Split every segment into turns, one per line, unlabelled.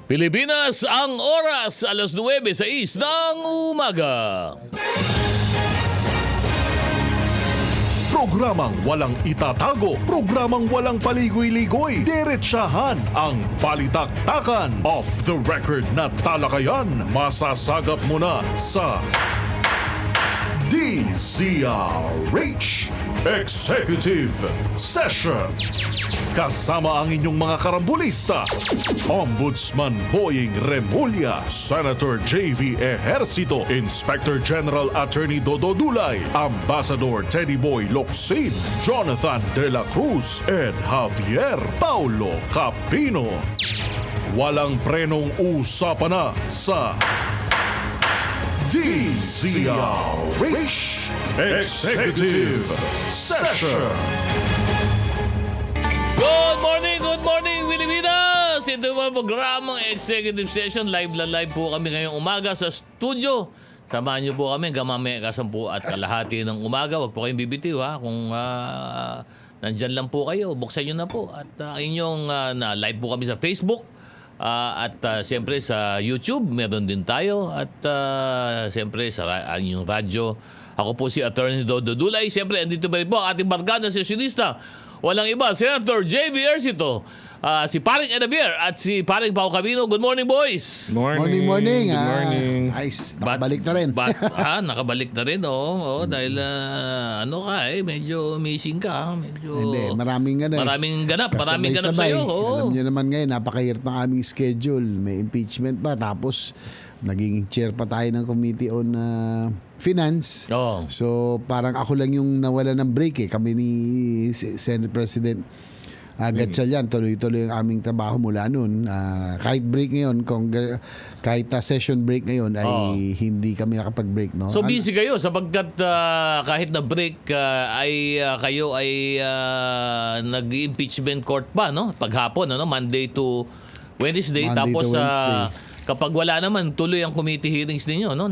Pilipinas, ang oras, alas 9:06 ng umaga.
Programang walang itatago, programang walang paligoy-ligoy, diretsahan ang balitaktakan. Off the record na talakayan, masasagap mo na sa DZRH Executive Session. Kasama ang inyong mga karambulista, Ombudsman Boying Remulla, Senator J.V. Ejercito, Inspector General Attorney Dodo Dulay, Ambassador Teddy Boy Locsin, Jonathan De La Cruz, Ed Javier Paulo Capino. Walang prenong usapan na sa DZRH Executive Session.
Good morning, Pilipinas! Ito yung programang Executive Session. Live po kami ngayong umaga sa studio. Samahan niyo po kami hanggang mamaya kasampu at kalahati ng umaga. Huwag po kayong bibitiw ha. Kung nandyan lang po kayo, buksan niyo na po. At inyong na-live po kami sa Facebook. At siyempre sa YouTube, meron din tayo. At siyempre sa inyong radyo. Ako po si Attorney Dodo Dulay. Siyempre, andito ba rin po ang ating barkada sesyonista. Walang iba, Senator J.V. Ejercito, si Paring Edavier at si Paring Pao Capino. Good morning, boys!
Morning.
Good morning.
Ayos, nakabalik na rin.
Nakabalik na rin, oo. Dahil medyo missing ka. Medyo
Hindi, maraming
ganap
Kasabay-sabay.
sa'yo. Oo.
Alam niyo naman ngayon, napakahirap ng aming schedule. May impeachment pa. Tapos, naging chair pa tayo ng Committee on Finance.
Oo.
So, parang ako lang yung nawala ng break eh. Kami ni Senate President Gatchalian, tuloy-tuloy ang aming trabaho mula noon. Kahit break ngayon, kahit session break ngayon, ay hindi kami nakapag-break. No?
So busy kayo sapagkat kahit na break kayo ay nag-impeachment court pa, no? Paghapon, Monday to Wednesday. Tapos kapag wala naman, tuloy ang committee hearings ninyo, no?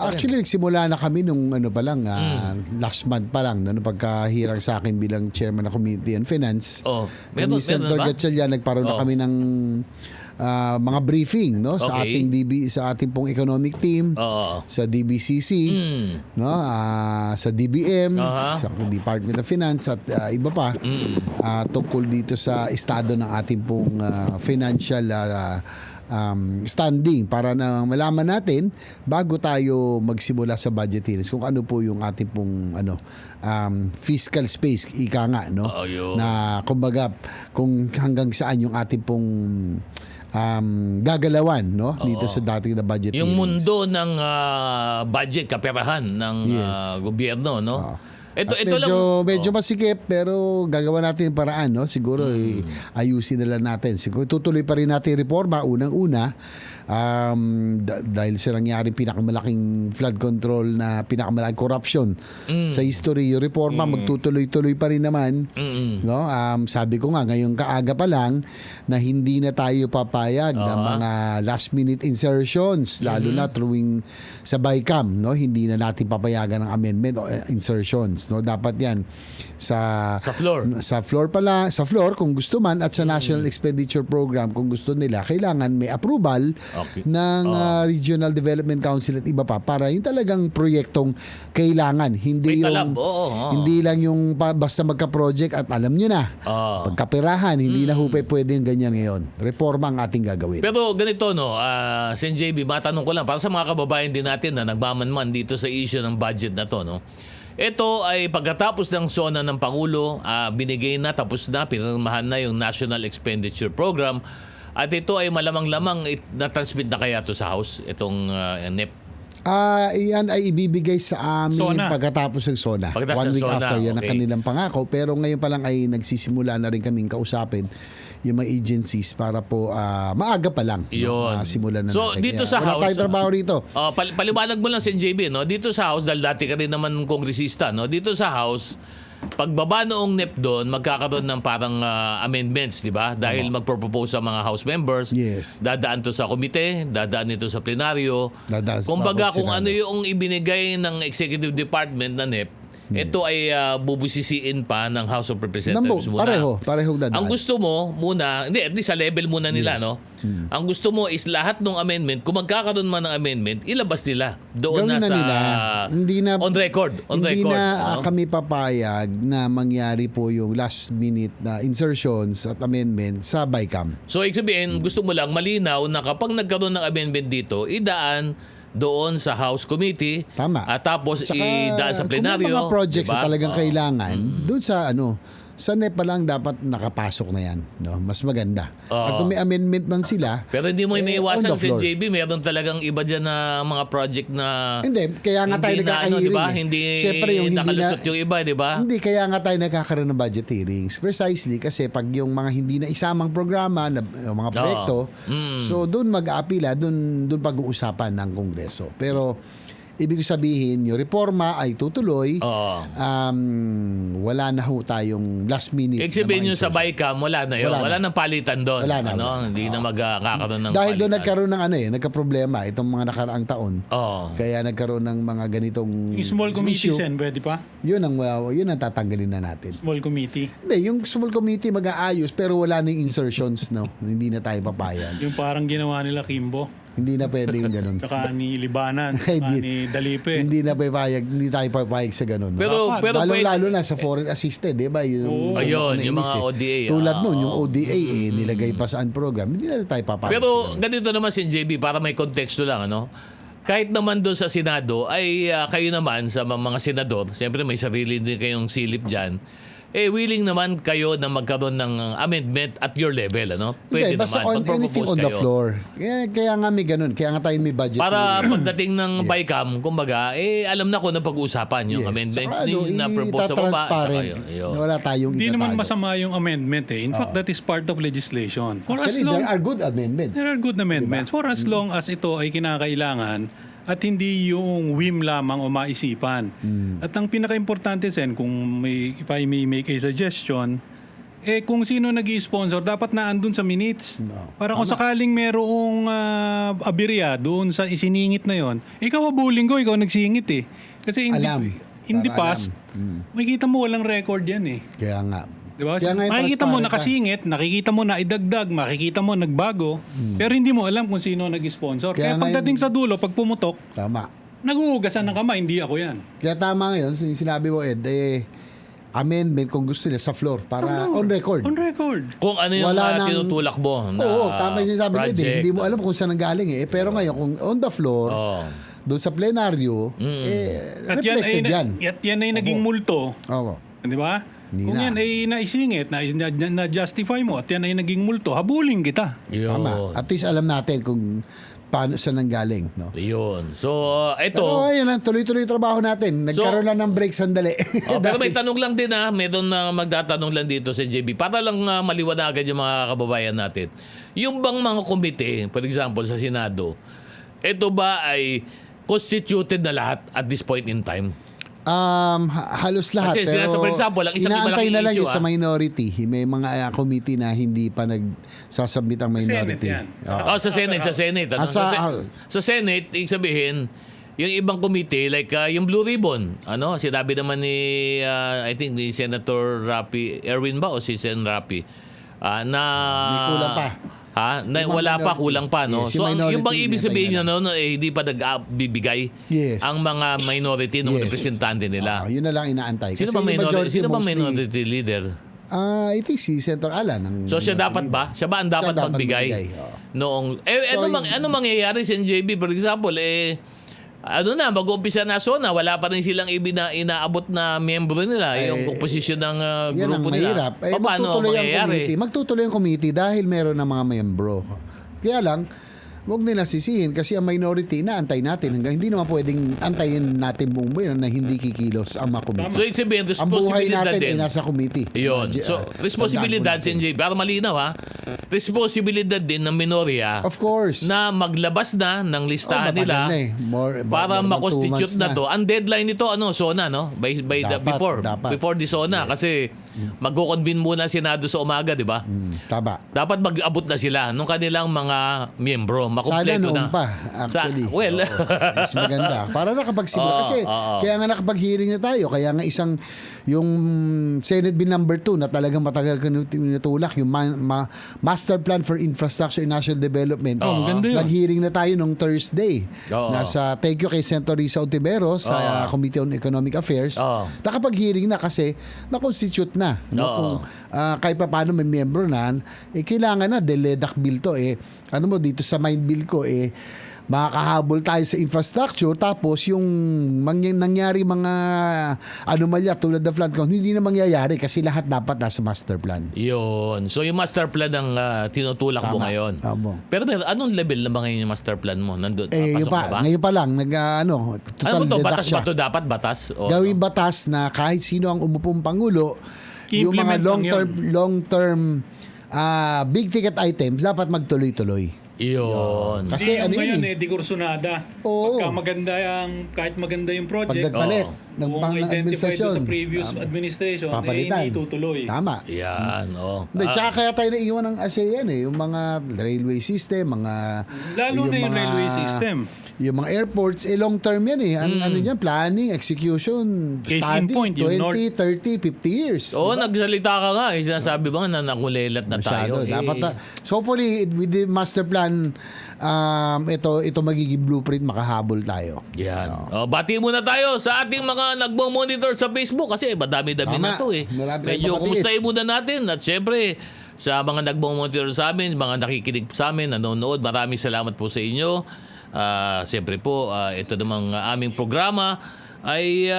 Actually, nagsimula na kami nung last month pa lang, nung pagkahirang sa akin bilang chairman ng Committee on Finance. Ni Senator Gatchalian, nagparoon na kami ng mga briefing, no, sa ating pong economic team, sa DBCC, no, sa DBM, sa Department of Finance at iba pa tungkol dito sa estado ng ating pong financial standing para na malaman natin bago tayo magsimula sa budget hearings kung ano po yung ating pong fiscal space ika nga, no, na kumbaga kung hanggang saan yung ating pong gagalawan, no, dito sa dating na budget
yung
hearings.
mundo ng budget, kaperahan ng gobyerno, no?
Medyo masikip pero gagawa natin yung paraan, no? Siguro ayusin na lang natin. Siguro tutuloy pa rin natin yung reforma unang-una dahil sa nangyaring pinakamalaking flood control na pinakamalaking corruption sa history. Yung reforma magtutuloy-tuloy pa rin naman, no? Sabi ko nga ngayong kaaga pa lang na hindi na tayo papayag ng mga last minute insertions lalo na through sa BICAM, no? Hindi na natin papayagan ng amendment o insertions, no? Dapat yan sa floor kung gusto man at sa National Expenditure Program kung gusto nila, kailangan may approval ng Regional Development Council at iba pa para yung talagang proyektong kailangan, hindi lang yung basta magka-project at alam nyo na pagkaperahan, hindi na hupay pwede yung ganyan ngayon. Reforma ang ating gagawin.
Pero ganito, no, Sen JB, matanong ko lang para sa mga kababayan din natin na nagmamanman dito sa issue ng budget na to, no. Ito ay pagkatapos ng SONA ng Pangulo, binigay na, tapos na, pinirmahan na yung National Expenditure Program. At ito ay malamang-lamang na-transmit na kaya to sa House, itong NEP?
Iyan ay ibibigay sa amin pagkatapos ng SONA. One week after, yan ang kanilang pangako. Pero ngayon pa lang ay nagsisimula na rin kaming kausapin yung mga agencies para po maaga pa lang simulan na
so,
natin.
Dito sa House,
wala tayong trabaho rito.
Paliwanag mo lang si JB, no? Dito sa House, dahil dati ka rin naman kongresista, no? Dito sa House, pagbaba noong NEP doon, magkakaroon ng parang amendments, di ba? Dahil magpropose sa mga House members.
Yes.
Dadaan to sa komite, dadaan ito sa plenaryo.
Dadaan sa
Kumbaga, kung
Senado.
ano yung ibinigay ng Executive Department na NEP, ito ay bubusisiin pa ng House of Representatives muna.
Pareho dadaan.
Ang gusto mo muna, hindi, at least sa level muna nila, no? Ang gusto mo is lahat ng amendment, kung magkakaroon man ng amendment, ilabas nila. Doon
Gawin
na sa
nila. Hindi na,
on record.
hindi
no?
na kami papayag na mangyari po yung last minute na insertions at amendment sa BICAM.
So, ibig sabihin, gusto mo lang malinaw na kapag nagkaroon ng amendment dito, idaan doon sa House Committee.
Tama.
At tapos
Tsaka,
idaan sa plenaryo.
Kung may mga projects
diba?
na talagang kailangan, doon sa sa NEPA lang dapat nakapasok na yan. No? Mas maganda. At kung may amendment man sila,
Pero hindi mo
on
iniiwasan
the
si
floor.
JB, meron talagang iba dyan na mga project na
Hindi, kaya nga tayo
hindi na
nagkakahiring.
diba?
eh.
Hindi
Siyempre, yung
nakalusot yung iba, di ba?
Hindi, kaya nga tayo nagkakaroon ng budget hearings. Precisely kasi pag yung mga hindi na isamang programa, yung mga proyekto, so doon mag-aapila, doon pag-uusapan ng Kongreso. Pero ibig sabihin, yung reforma ay tutuloy. Wala na ho tayong last minute.
Ibig sabihin
na mga
yung sa
insertion.
BICAM, wala na yun.
Wala
Wala
na.
nang palitan doon.
Wala na.
Hindi na magkakaroon ng
Dahil doon
palitan.
nagkaroon ng nagka-problema itong mga nakaraang taon. Kaya nagkaroon ng mga ganitong
Yung small committee,
issue.
Sen, pwede pa?
Yun ang tatanggalin na natin.
Small committee.
Hindi, yung small committee mag-aayos pero wala na yung insertions, no? Hindi na tayo papayag.
Yung parang ginawa nila Kimbo.
Hindi na pwede yung ganun.
Tsaka ni Libanan. Tsaka ni Dalipe.
Hindi na papayag, hindi tayo papayag sa ganun. No?
Pero
Lalo na sa foreign assisted, di ba?
Ayun, yung mga ODA.
Tulad nun, yung ODA, nilagay pa saan program. Hindi na tayo papayag.
Pero ganito naman si JB, para may konteksto lang, kahit naman doon sa Senado, ay kayo naman sa mga senador, siyempre may sarili din kayong silip dyan, willing naman kayo na magkaroon ng amendment at your level, Pwede
Hindi, basta
naman.
anything on the floor. Kaya nga may ganun. Kaya nga tayo may budget.
Para pagdating ng BICAM, kumbaga, alam na ko na pag-uusapan yung amendment na propose sa baba.
transparent. Wala tayong
Hindi naman
itatago.
masama yung amendment eh. In fact, that is part of legislation. For as
Actually,
long,
there are good amendments.
there are good amendments. For as long as ito ay kinakailangan at hindi yung whim lamang o maisipan. At ang pinaka-importante, Sen, if I may make a suggestion, kung sino nag-i-sponsor, dapat na andun sa minutes. Para kung sakaling merong aberya doon sa isiningit na yon, ikaw abuling ko, ikaw nagsingit eh. Kasi in the past, makikita mo walang record yan eh.
Kaya nga.
Diba?
Kaya nga yung
Makikita mo
transparent
nakasingit, nakikita mo na idagdag, makikita mo nagbago, pero hindi mo alam kung sino nag-sponsor.
Kaya
Kaya
nga
pagdating sa dulo, pag pumutok,
Tama.
naguhugasan ng kamay, hindi ako yan.
Kaya tama ngayon, yung sinabi mo, Ed, amendment kung gusto nila sa floor para on record.
On record.
Kung ano yung
Wala nang-
tinutulak mo na
Oo, tama yung sinasabi mo, Ed.
project.
Hindi mo alam kung saan nanggaling eh. Pero ngayon, kung on the floor, doon sa plenaryo,
At yan
reflected yan.
yan ay naging multo.
Oo.
Di ba?
Hindi
Kung
na.
yan ay naisingit, na-justify mo, at yan ay naging multo, habulin kita.
Yun.
Tama. At least alam natin kung paano saan nanggaling. No?
Yun. So, ito.
Pero ayun lang, tuloy-tuloy yung trabaho natin. Nagkaroon lang ng break sandali.
Pero may tanong lang din meron na magtatanong lang dito sa JB para lang maliwanagan yung mga kababayan natin. Yung bang mga komite, for example sa Senado, ito ba ay constituted na lahat at this point in time?
Halos lahat.
Kasi
pero
for example, ang isang
inaantay
malaking
na lang
issue,
yung sa minority. May mga committee na hindi pa nagsasubmit ang minority.
Senate yan.
Oo.
Sa Senate. Sa Senate, ibig sabihin, yung ibang committee, like yung Blue Ribbon, sinabi naman ni, I think, ni Senator Rapi, Erwin ba o si Sen Rapi, na...
May kulang pa.
Wala pa, kulang pa, no?
Yes,
So,
yung
yung bang
minority,
ibig sabihin
hintayin
niya, hindi pa nagbibigay
Yes.
ang mga minority ng
Yes.
representante nila.
Yun na lang inaantay.
Sino
Kasi
ba
yung majority mostly,
minority leader?
I think si Senator Alan.
So siya dapat ba? Siya ba ang dapat
Siya dapat
magbigay?
magbigay, oo.
Noong
So,
ano mangyayari sa NJB for example mag-uumpisa na SONA, wala pa rin silang inaabot na miyembro nila, yung komposisyon ng
yan ang
grupo nila.
mahirap.
Paano mangyayari?
Magtutuloy ang committee dahil meron ng mga miyembro. Kaya lang, huwag nila sisihin kasi ang minority inaantay natin hanggang hindi naman pwedeng antayin natin buong buhay na hindi kikilos ang mga committee.
So it's sabihin,
Ang buhay
responsibilidad
natin
din.
ay nasa committee.
Yun. So, responsibilidad sa NJB. Para malinaw responsibilidad din ng minorya
Of course.
na maglabas na ng listahan
matagal
nila
na eh.
para
more than 2
makonstitute
months
na to. Ang deadline nito SONA no?
Dapat.
Before the SONA kasi magko-convene muna Senado sa umaga, di ba?
Tama.
Dapat mag-abot na sila nung kanilang mga miyembro,
Sana
makumpleto
noon
na.
pa, actually.
Well,
Mas maganda. Para nakapagsimula.
Oo,
Kasi
oo.
kaya nga nakapag-hearing na tayo. Kaya nga yung Senate Bill number 2 na talagang matagal ka tinutulak, yung Master Plan for Infrastructure and National Development.
maganda yun.
Nag-hearing na tayo nung Thursday.
Oo.
Thank you kay Senator Risa Ontiveros sa Committee on Economic Affairs.
Oo.
Nakapag-hearing na kasi na-constitute na. No?
Oo.
Kung kahit pa paano may miyembro na, kailangan na DELEDAC bill to. Ano mo, dito sa Mind Bill ko, makakahabol tayo sa infrastructure, tapos yung nangyari mga anomalya tulad ng flood count, hindi na mangyayari kasi lahat dapat nasa master plan.
yun. So yung master plan ang tinutulak mo
Tama.
ngayon.
Tama.
Pero anong level na ba ngayon yung master plan mo? Nandun, papasok na ba?
Ngayon pa lang,
Ano
total
mo to?
deduct
Batas
siya.
ba to dapat? Batas? O,
Gawing batas na kahit sino ang umupong Pangulo, yung mga
I-implement lang
long-term big ticket items, dapat magtuloy-tuloy.
Yun.
Kasi
Hindi yung ngayon
yun
di kursunada.
Oo.
Pagka maganda kahit maganda yung project,
Pagdagpalit
Oo.
ng
kung identified doon sa
pang-administrasyon.
previous administration,
Papalitan.
hindi itutuloy.
Tama.
Yan.
Hindi, tsaka kaya tayo naiwan ng ASEAN yung mga railway system,
Lalo na yung railway system.
Yung mga airports, long term yan Ang ano niyan, planning, execution,
Case in
study,
point, yung
20, 30, 50 years.
Oo, nagsalita ka nga. Sinasabi ba nga na nakulelat na tayo?
Masyado. Dapat so hopefully, with the master plan, ito magiging blueprint, makahabol tayo.
Yan. Bati muna tayo sa ating mga nagmo-monitor sa Facebook kasi madami-dami
Tama.
na to
Marami
Medyo
tayong
kumustahin muna natin at syempre sa mga nagmo-monitor sa amin, mga nakikinig sa amin, nanonood, maraming salamat po sa inyo. Siyempre po, ito namang aming programa ay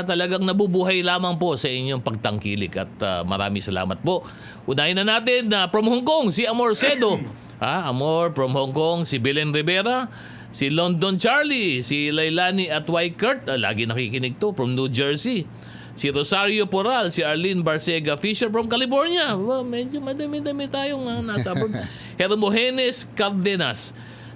talagang nabubuhay lamang po sa inyong pagtangkilik at maraming salamat po. Unahin na natin from Hong Kong, si Amor Cedo. Amor from Hong Kong, si Belen Rivera, si London Charlie, si Lailani at Wykert, lagi nakikinig to from New Jersey. Si Rosario Poral, si Arlene Barcega Fisher from California. Medyo madami-dami tayong nasa abroad. Hermogenes Cardenas,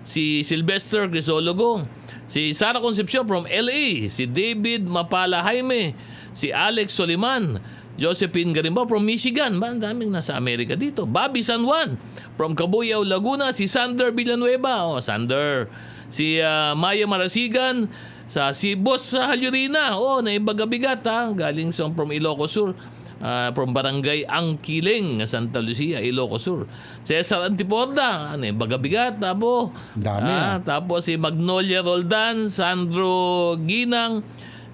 si Sylvester Crisologo, si Sara Concepcion from LA, si David Mapala Jaime, si Alex Soliman, Josephine Garimbao from Michigan. Ang daming nasa Amerika dito. Bobby San Juan from Cabuyao, Laguna, si Sander Villanueva. Sander. Si Maya Marasigan, si Boss sa Halyurina. Naibagabigat galing from Ilocos Sur. From Barangay Angkiling, Santa Lucia, Ilocos Sur. Cesar Antiporda, Bagabigat, tabo.
Dami,
Tapos si Magnolia Roldan, Sandro Ginang,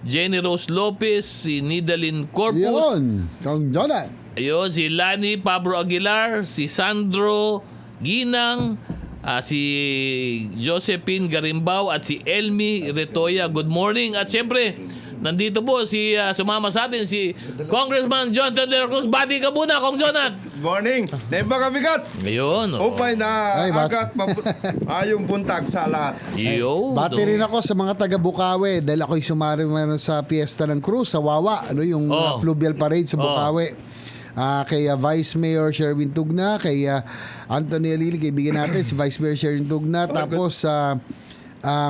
Jenny Rose Lopez, si Nidalyn Corpus.
Yun, Kong Jonat.
Ayun, si Lani Pablo Aguilar, si Sandro Ginang, si Josephine Garimbao at si Elmi Retoya. Good morning. At siyempre, nandito po sumama sa atin si Congressman Jonathan De La Cruz. Bati ka muna, Kong Jonat.
Morning. Naibagabigat.
Ngayon.
Upay na
Ay,
agat ayong buntag sa lahat.
Bati rin ako sa mga taga Bukawi dahil ako'y sumari sa Fiesta ng Cruz sa Wawa, yung fluvial parade sa Bukawi. Kay Vice Mayor Sherwin Tugna, kay Anthony Alili, kaibigan natin si Vice Mayor Sherwin Tugna, tapos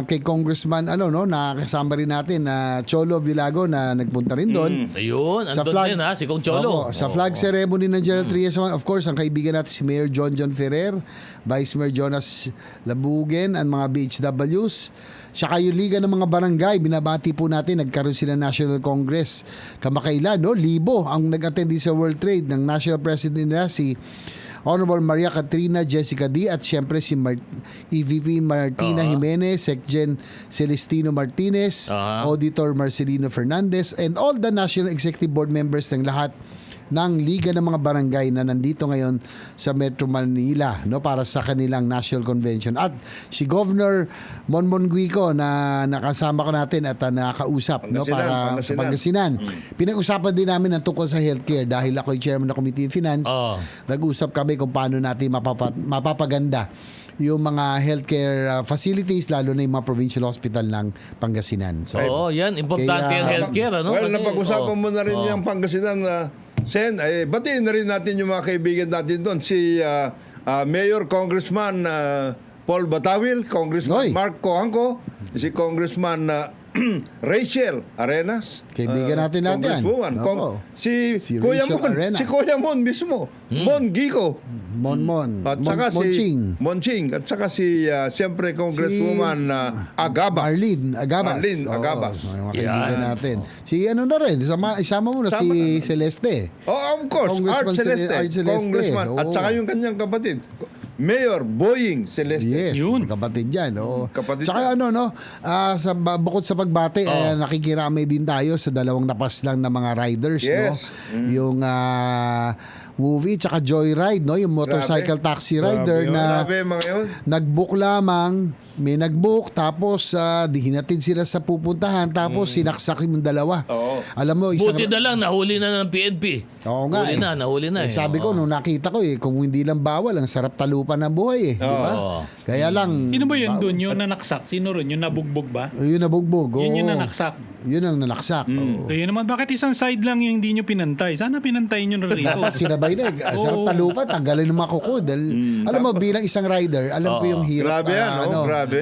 kay Congressman nakasama rin natin Cholo Vilago na nagpunta rin doon.
Ayun, andun din si Kong Cholo.
Sa flag ceremony ng General Trias, of course, ang kaibigan natin si Mayor John Ferrer, Vice Mayor Jonas Labugen, ang mga BHWs. Saka yung Liga ng mga Barangay, binabati po natin, nagkaroon sila National Congress kamakailan, libo ang nag-attend sa World Trade ng National President nila, si Honorable Maria Catrina Jessica D. at siyempre si EVP Martina Jimenez, Secgen Celestino Martinez, Auditor Marcelino Fernandez, and all the National Executive Board members ng lahat ng Liga ng mga Barangay na nandito ngayon sa Metro Manila para sa kanilang National Convention. At si Governor Monmon Guico na nakasama ko natin at nakakausap para sa Pangasinan. Pinag-usapan din namin ang tungkol sa healthcare dahil ako'y chairman ng Committee on Finance. Nag-usap kami kung paano natin mapapaganda yung mga healthcare facilities, lalo na yung mga provincial hospital ng Pangasinan. So,
yan. Importante yung healthcare.
Well, napag-usapan mo na rin yung Pangasinan Sen, batiin na rin natin yung mga kaibigan natin doon. Si Mayor Congressman Paul Batawil, Congressman
Oy.
Mark Coangco, si Congressman Rachel Arenas.
Kaibigan natin yan.
Congresswoman.
Opo.
Si
Si
Kuya
Rachel
Mon.
Arenas.
Si Kuya Mon mismo. Mon Gico.
Monmon.
At saka
Monching.
si Monching. At saka si, siyempre, Congresswoman Agaba.
Marlene Agabas.
Marlene Agabas.
Oo, mga kaibigan natin. Si ano na rin, isama mo na si Celeste.
Oh, of course. Art
Congressman
Celeste.
Art Celeste.
Congressman. At
Oo.
saka yung kanyang kapatid. Mayor Boying Celeste.
Yes,
Yun.
kapatid yan. Oo.
Kapatid
Tsaka
yan.
bukod sa pagbate, nakikirami din tayo sa dalawang napaslang na mga riders.
Yes.
No? Yung movie, tsaka Joyride, no? Yung motorcycle taxi rider
Grabe yun.
na
Grabe mga yun.
nag-book lamang, may nag-book, tapos hinatid sila sa pupuntahan, tapos sinaksak yung dalawa.
Oo.
Alam mo, isang...
Buti na lang, nahuli na ng PNP.
Oo nga
Nahuli na eh.
Sabi ko, nung nakita ko kung hindi lang bawal, ang sarap talupan ng buhay Di ba?
Oo.
Kaya lang...
Sino ba yun doon? Yung nanaksak? Sino ron? Yung nabugbog ba?
Yun nabugbog.
Yun yung
oo.
nanaksak.
Yun ang nanaksak. Oo.
Kaya naman, bakit isang side lang yung hindi nyo pinantay? Sana pinantay nyo na rito.
Dapat sinabay na. Sarap talupan, tanggalin ng mga kuko. Alam mo, bilang isang rider, alam ko yung hirap.
Grabe yan, grabe.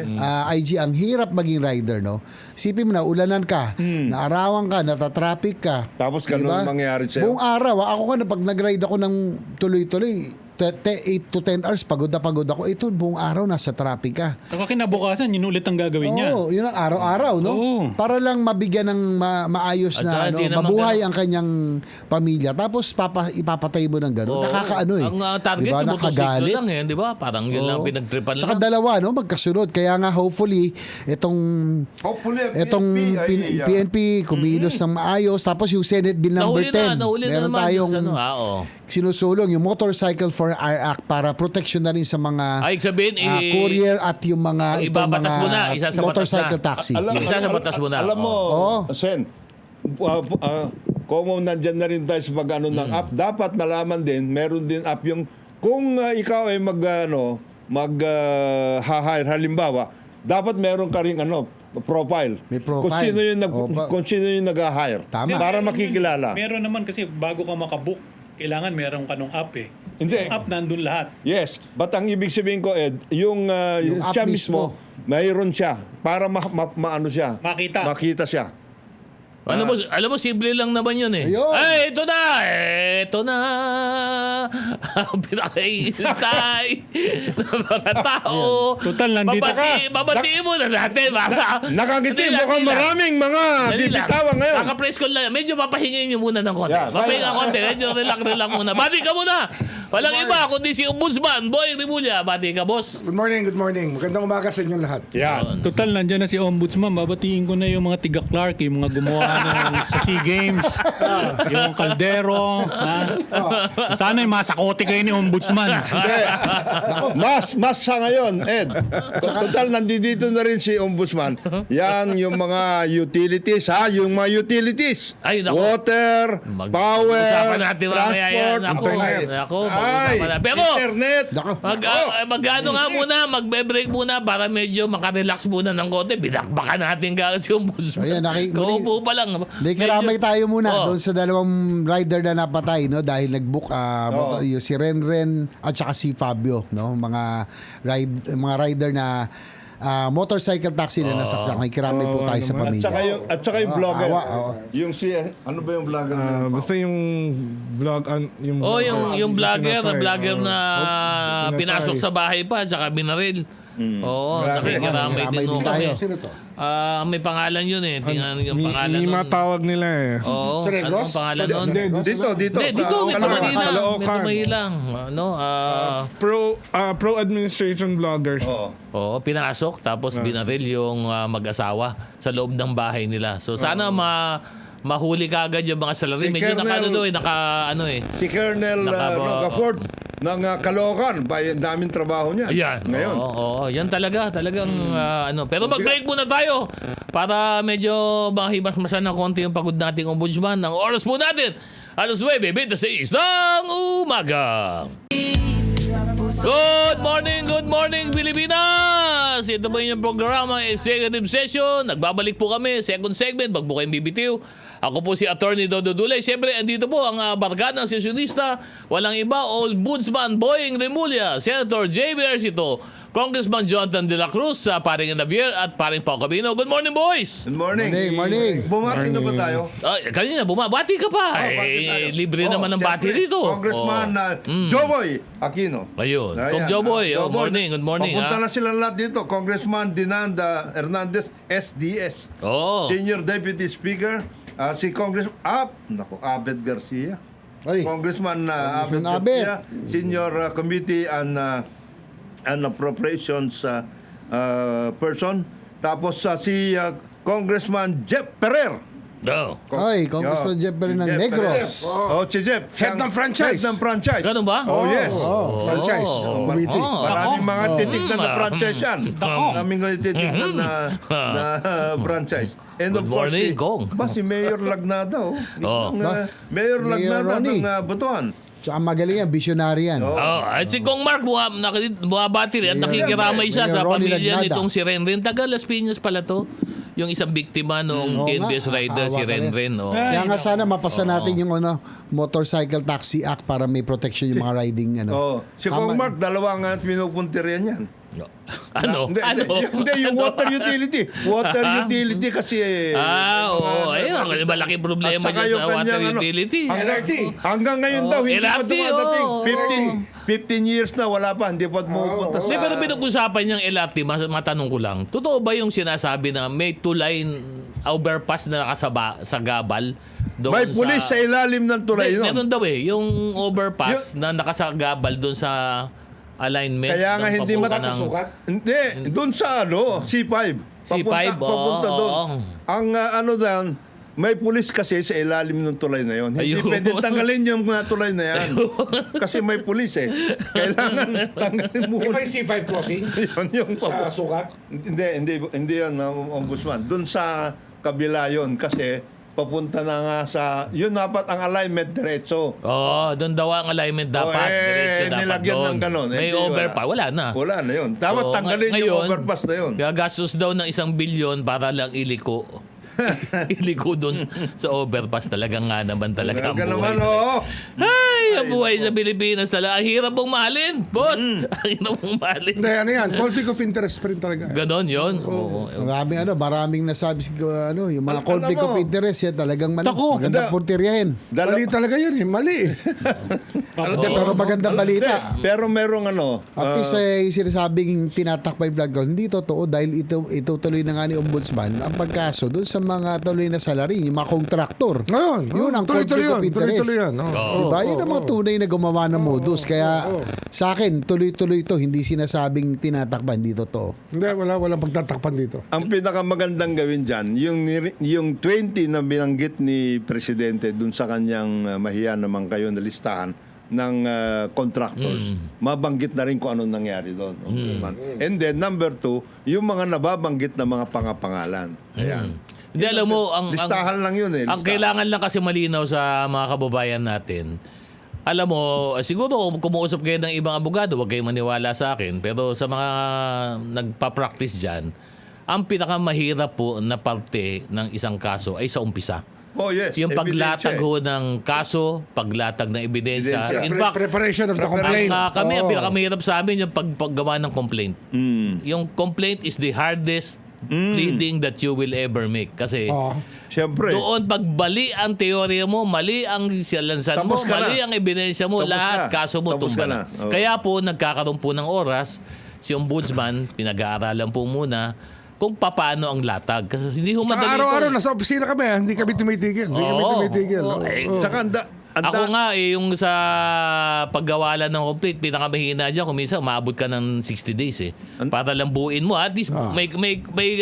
IG, ang hirap maging rider, no? Sipin mo na, ulanan ka, naarawan ka, natatraffic ka.
Tapos ganun mangyayari sa'yo.
Buong araw, ako ka na, pag nag-ride ako ng tuloy-tuloy, 8 to 10 hours, pagod na pagod ako. Ito, buong araw, nasa traffic ka.
Saka kinabukasan, yun ulit ang gagawin niya.
Oo, yun ang araw-araw, no?
Oo.
Para lang mabigyan ng maayos
At
na,
saka di naman
mabuhay ang kanyang pamilya. Tapos ipapatay mo ng gano'n.
Oo.
Nakakaano eh.
Ang target
Diba?
yung motorsiklo
Nakagalit.
lang di ba? Parang yun lang
Oo.
pinagtripan
Saka
lang.
dalawa, no? Magkasunod. Kaya nga, hopefully,
Hopefully,
PNP kumilos ng maayos. Tapos yung Senate Bill number 10.
Nahuli na
Meron
naman.
tayong
Oo.
sinusulong yung Motorcycle for Our Act para protection na rin sa mga
Ay, sabihin,
courier at yung mga
ibabatas mo na, isa sa batas
motorcycle
na.
taxi.
Isa sa batas mo na.
Alam mo,
Oo.
Sen, kung nandyan na rin tayo sa pag-ano ng app, dapat malaman din, meron din app yung, kung ikaw ay mag-hire, halimbawa, dapat meron ka rin profile.
May profile. Opa.
Kung sino yung nag-hire.
Tama.
Para makikilala.
Meron naman kasi bago ka makabook, kailangan meron ka nung app eh.
Hindi.
Yung app nandun lahat.
Yes, but ang ibig sabihin ko, Ed, yung
app
siya mismo, mayroon siya para maano siya. Makita siya.
Alam mo, simple lang naman yun eh.
Ayun.
Ay, ito na. Pinakahintay ng mga tao.
Total, nandito
Babatiin mo na natin.
Nakangiti, mukhang maraming mga bibitawan ngayon.
Naka-press ko lang. Medyo papahingin nyo muna ng konti.
Yeah,
Papahinga konti. Medyo relax muna. Bati ka muna. Walang iba kundi si Ombudsman Boy Rimulya. Bati ka, boss.
Good morning, good morning. Magandang umaga sa inyong lahat.
Yan.
Total, nandyan na si Ombudsman. Babatiin ko na yung mga tiga Clark, yung mga gumawa ng sa SEA Games, yung Caldero. Sana yung masakote kayo ni Ombudsman.
Hindi. Mas sa ngayon, Ed. Total, nandito na rin si Ombudsman. Yan yung mga utilities, yung mga utilities.
Ay, naku.
Water, power,
Usapan natin mamaya yan.
transport,
Ako,
Ay,
pag-usapan na. Pero,
internet.
mag-ano nga muna, magbe-break muna para medyo makarelax muna ng konti. Binakbakan natin ka si Ombudsman.
Ayan,
Kaupo pa lang.
Hindi, kiramay tayo muna
Oo.
doon sa dalawang rider na napatay, no? Dahil nag-book yung si Renren at saka si Fabio, no? Mga rider na motorcycle taxi na nasaksak. May kiramay po tayo sa pamilya.
At saka yung vlogger.
awa.
Yung si, ano ba yung vlogger na?
Basta yung vlog,
yung vlogger na
pinatay.
pinasok sa bahay pa, saka binaril. Oo,
Grabe.
nakikiramay
Kiramay
din
din
mo
tayo.
kami.
Sino to?
May pangalan yun eh. Tingnan yung pangalan
Ni
nun.
matawag nila eh.
Oo,
Sorry,
ano
Ross?
ang pangalan
Sorry,
nun?
sorry.
Dito.
Hindi, dito, medyo Manila.
Caloocan.
Medyo Mahilang. Ano,
Pro administration vloggers.
oo, pinasok tapos binaril yung mag-asawa sa loob ng bahay nila. So sana mahuli kagad yung mga salarin.
Si
Medyo
Colonel- Si Colonel Gaford ng Caloocan. Ang daming trabaho niya.
Ayan.
Ngayon.
Oo, yan talagang ano. Pero mag-break muna tayo para medyo mahimasmasan ng konti yung pagod nating Ombudsman. Ang oras po natin, alas 9:26 ng umaga. Good morning Pilipinas! Ito po yung programa Executive Session. Nagbabalik po kami, second segment, wag po kayong bibitiw. Ako po si Attorney Dodo Dulay. Siyempre, andito po ang barkada ng sesyonista. Walang iba, Ombudsman Boying Remulla, Senator J.B. Ercito, Congressman Jonathan De La Cruz, paring Navier at paring Pao Cabino. Good morning, boys!
Good morning.
Morning.
Bumati na ba tayo?
Kanina, bumabati ka pa.
Bati tayo.
Libre naman ng bati
siyempre,
dito.
Congressman Joboy Aquino.
Ayun.
Ayan,
Kong Joboy,
Joboy.
good morning.
Papunta na sila lahat dito. Congressman Dinanda Hernandez, SDS.
Oh.
Senior Deputy Speaker. Si Congressman Abed Garcia.
Ay,
Congressman Abed
Congressman
Garcia. Senior Committee on Appropriations person. Tapos si Congressman Jeff Ferrer.
Oh.
ay, Congressman Jeff Perry ng
Jeff
Negros.
Ferrer. Si Jeff.
Head ng franchise.
Head ng franchise.
Ganun ba?
Oh, yes.
Franchise. Committee.
Maraming mga titignan na franchise yan. Maraming mga titignan na franchise. And of
Good
course,
morning, Kong.
si Mayor Lagnada.
Oh.
Mayor Lagnada
Ronnie.
ng Butuan.
Tsaka magaling yan, visionary yan.
Oh.
At si Kong Mark, bumabati rin at nakikiramay siya sa
Mayor Ronnie
pamilya
Lagnada.
nitong si Renren. Taga Las Piñas pala to. Yung isang biktima noong
Oo
TNBS
nga,
rider, si
nakakaawa ka rin.
Renren. Oh.
Kaya nga sana mapasa natin yung Motorcycle Taxi Act para may protection yung mga riding.
Si Kong Mark, dalawa nga pinupuntiryan yan.
Ano?
Hindi, yung water utility. Water utility kasi...
Oo. Ayun, malaking problema
At saka
dyan
yung
sa water
kanyang,
utility.
Hanggang ngayon daw, hindi pa
LRT,
dumadating.
oo.
15 years na wala pa, hindi pa pumupunta
Hindi, pero pinag-usapan niyang LRT, matanong ko lang, totoo ba yung sinasabi na may tulay overpass na nakasaba sa Gabal? Doon
May pulis sa ilalim ng tulay
Hindi,
nun.
meron daw yung overpass na nakasagabal doon sa alignment.
Kaya nga
ng
hindi
papunta
mata-
ng-
Hindi, doon sa C5.
C5,
Papunta
oo.
doon. Ang doon, may pulis kasi sa ilalim ng tulay na yon. Hindi
Ayun.
pwede tanggalin yung mga tulay na yan. Kasi may pulis eh. Kailangan tanggalin mo.
Di ba yung C5 crossing?
Yun yung
Sa sukat?
Hindi yan, Ombudsman. Doon sa kabila yon kasi papunta na nga sa, yun dapat ang alignment diretso.
doon daw ang alignment dapat. Diretso dapat
nilagyan
doon.
ng ganon.
May
Hindi,
overpass. Wala na.
Wala na yun. Dapat
So,
tanggalin
ngayon,
yung overpass na yun.
Gagastos daw ng 1 bilyon para lang iliko. Iliko doon sa overpass. Talagang nga naman talaga ang
Talaga
buhay.
naman, oo.
Ay, ang buhay sa Pilipinas talaga. Ang hirap mong mahalin, boss. Ang hirap mong mahalin.
Hindi, ano yan? Conflict of interest pa rin talaga.
Ganon yun. Oo.
Maraming nasabi yung mga
Alam
conflict
mo.
of interest yan, talagang
Naku,
magandang puntiryahin.
Mali talaga yun eh. Mali eh.
Hindi, pero magandang balita.
Pero merong
At least yung sinasabing tinatakbay vlog ko, hindi totoo dahil ito tuloy na nga ni Ombudsman ang pagkaso doon sa mga tuloy na salary, yung mga kontraktor.
Ngayon,
Yun ang conflict of interest.
Tuloy-tuloy yan.
Diba? Yun ang mga tunay na gumawa ng modus. Kaya sa akin, tuloy-tuloy ito. Hindi sinasabing tinatakban. Hindi totoo.
Hindi, walang pagtatakpan dito.
ang pinakamagandang gawin dyan, yung 20 na binanggit ni Presidente dun sa kanyang mahiya naman kayo na listahan ng contractors, mabanggit na rin kung anong nangyari doon. Ombudsman. And then, number 2, yung mga nababanggit na mga pangapangalan. Ayan.
Hindi, alam mo,
Listahan lang yun eh.
ang
listahan.
kailangan lang kasi malinaw sa mga kababayan natin. Alam mo, siguro kung kumuusap kayo ng ibang abogado, huwag kayong maniwala sa akin. Pero sa mga nagpa-practice dyan, ang pinakamahirap po na parte ng isang kaso ay sa umpisa.
Oh, yes.
Yung paglatag
Ebidensya
ho ng kaso, paglatag ng ebidensya.
Ebidensya.
In fact,
Preparation of the
ang
complaint.
kami, ang
Oo.
pinakamahirap sa amin yung paggawa ng complaint. Yung complaint is the hardest pleading that you will ever make. Kasi
Oo.
Siyempre.
doon pagbali ang teorya mo, mali ang siyalansan mo,
Tapos ka na.
mali ang ebidensya mo,
Tapos
lahat
na.
kaso mo
Tapos
tumba
ka
na.
na. Oo.
Kaya po nagkakaroon po ng oras si Ombudsman, pinag-aaralan po muna kung paano ang latag. Kasi hindi ho
Saka
madali
araw-araw
ito.
nasa opisina kami. Hindi kami tumitigil. Hindi kami
Oo.
tumitigil.
Oo.
Oo.
Tsaka
Ako nga yung sa paggawa lang ng complete, pinakamahina dyan, kung minsan umabot ka ng 60 days eh. Para lang buuin mo. At least may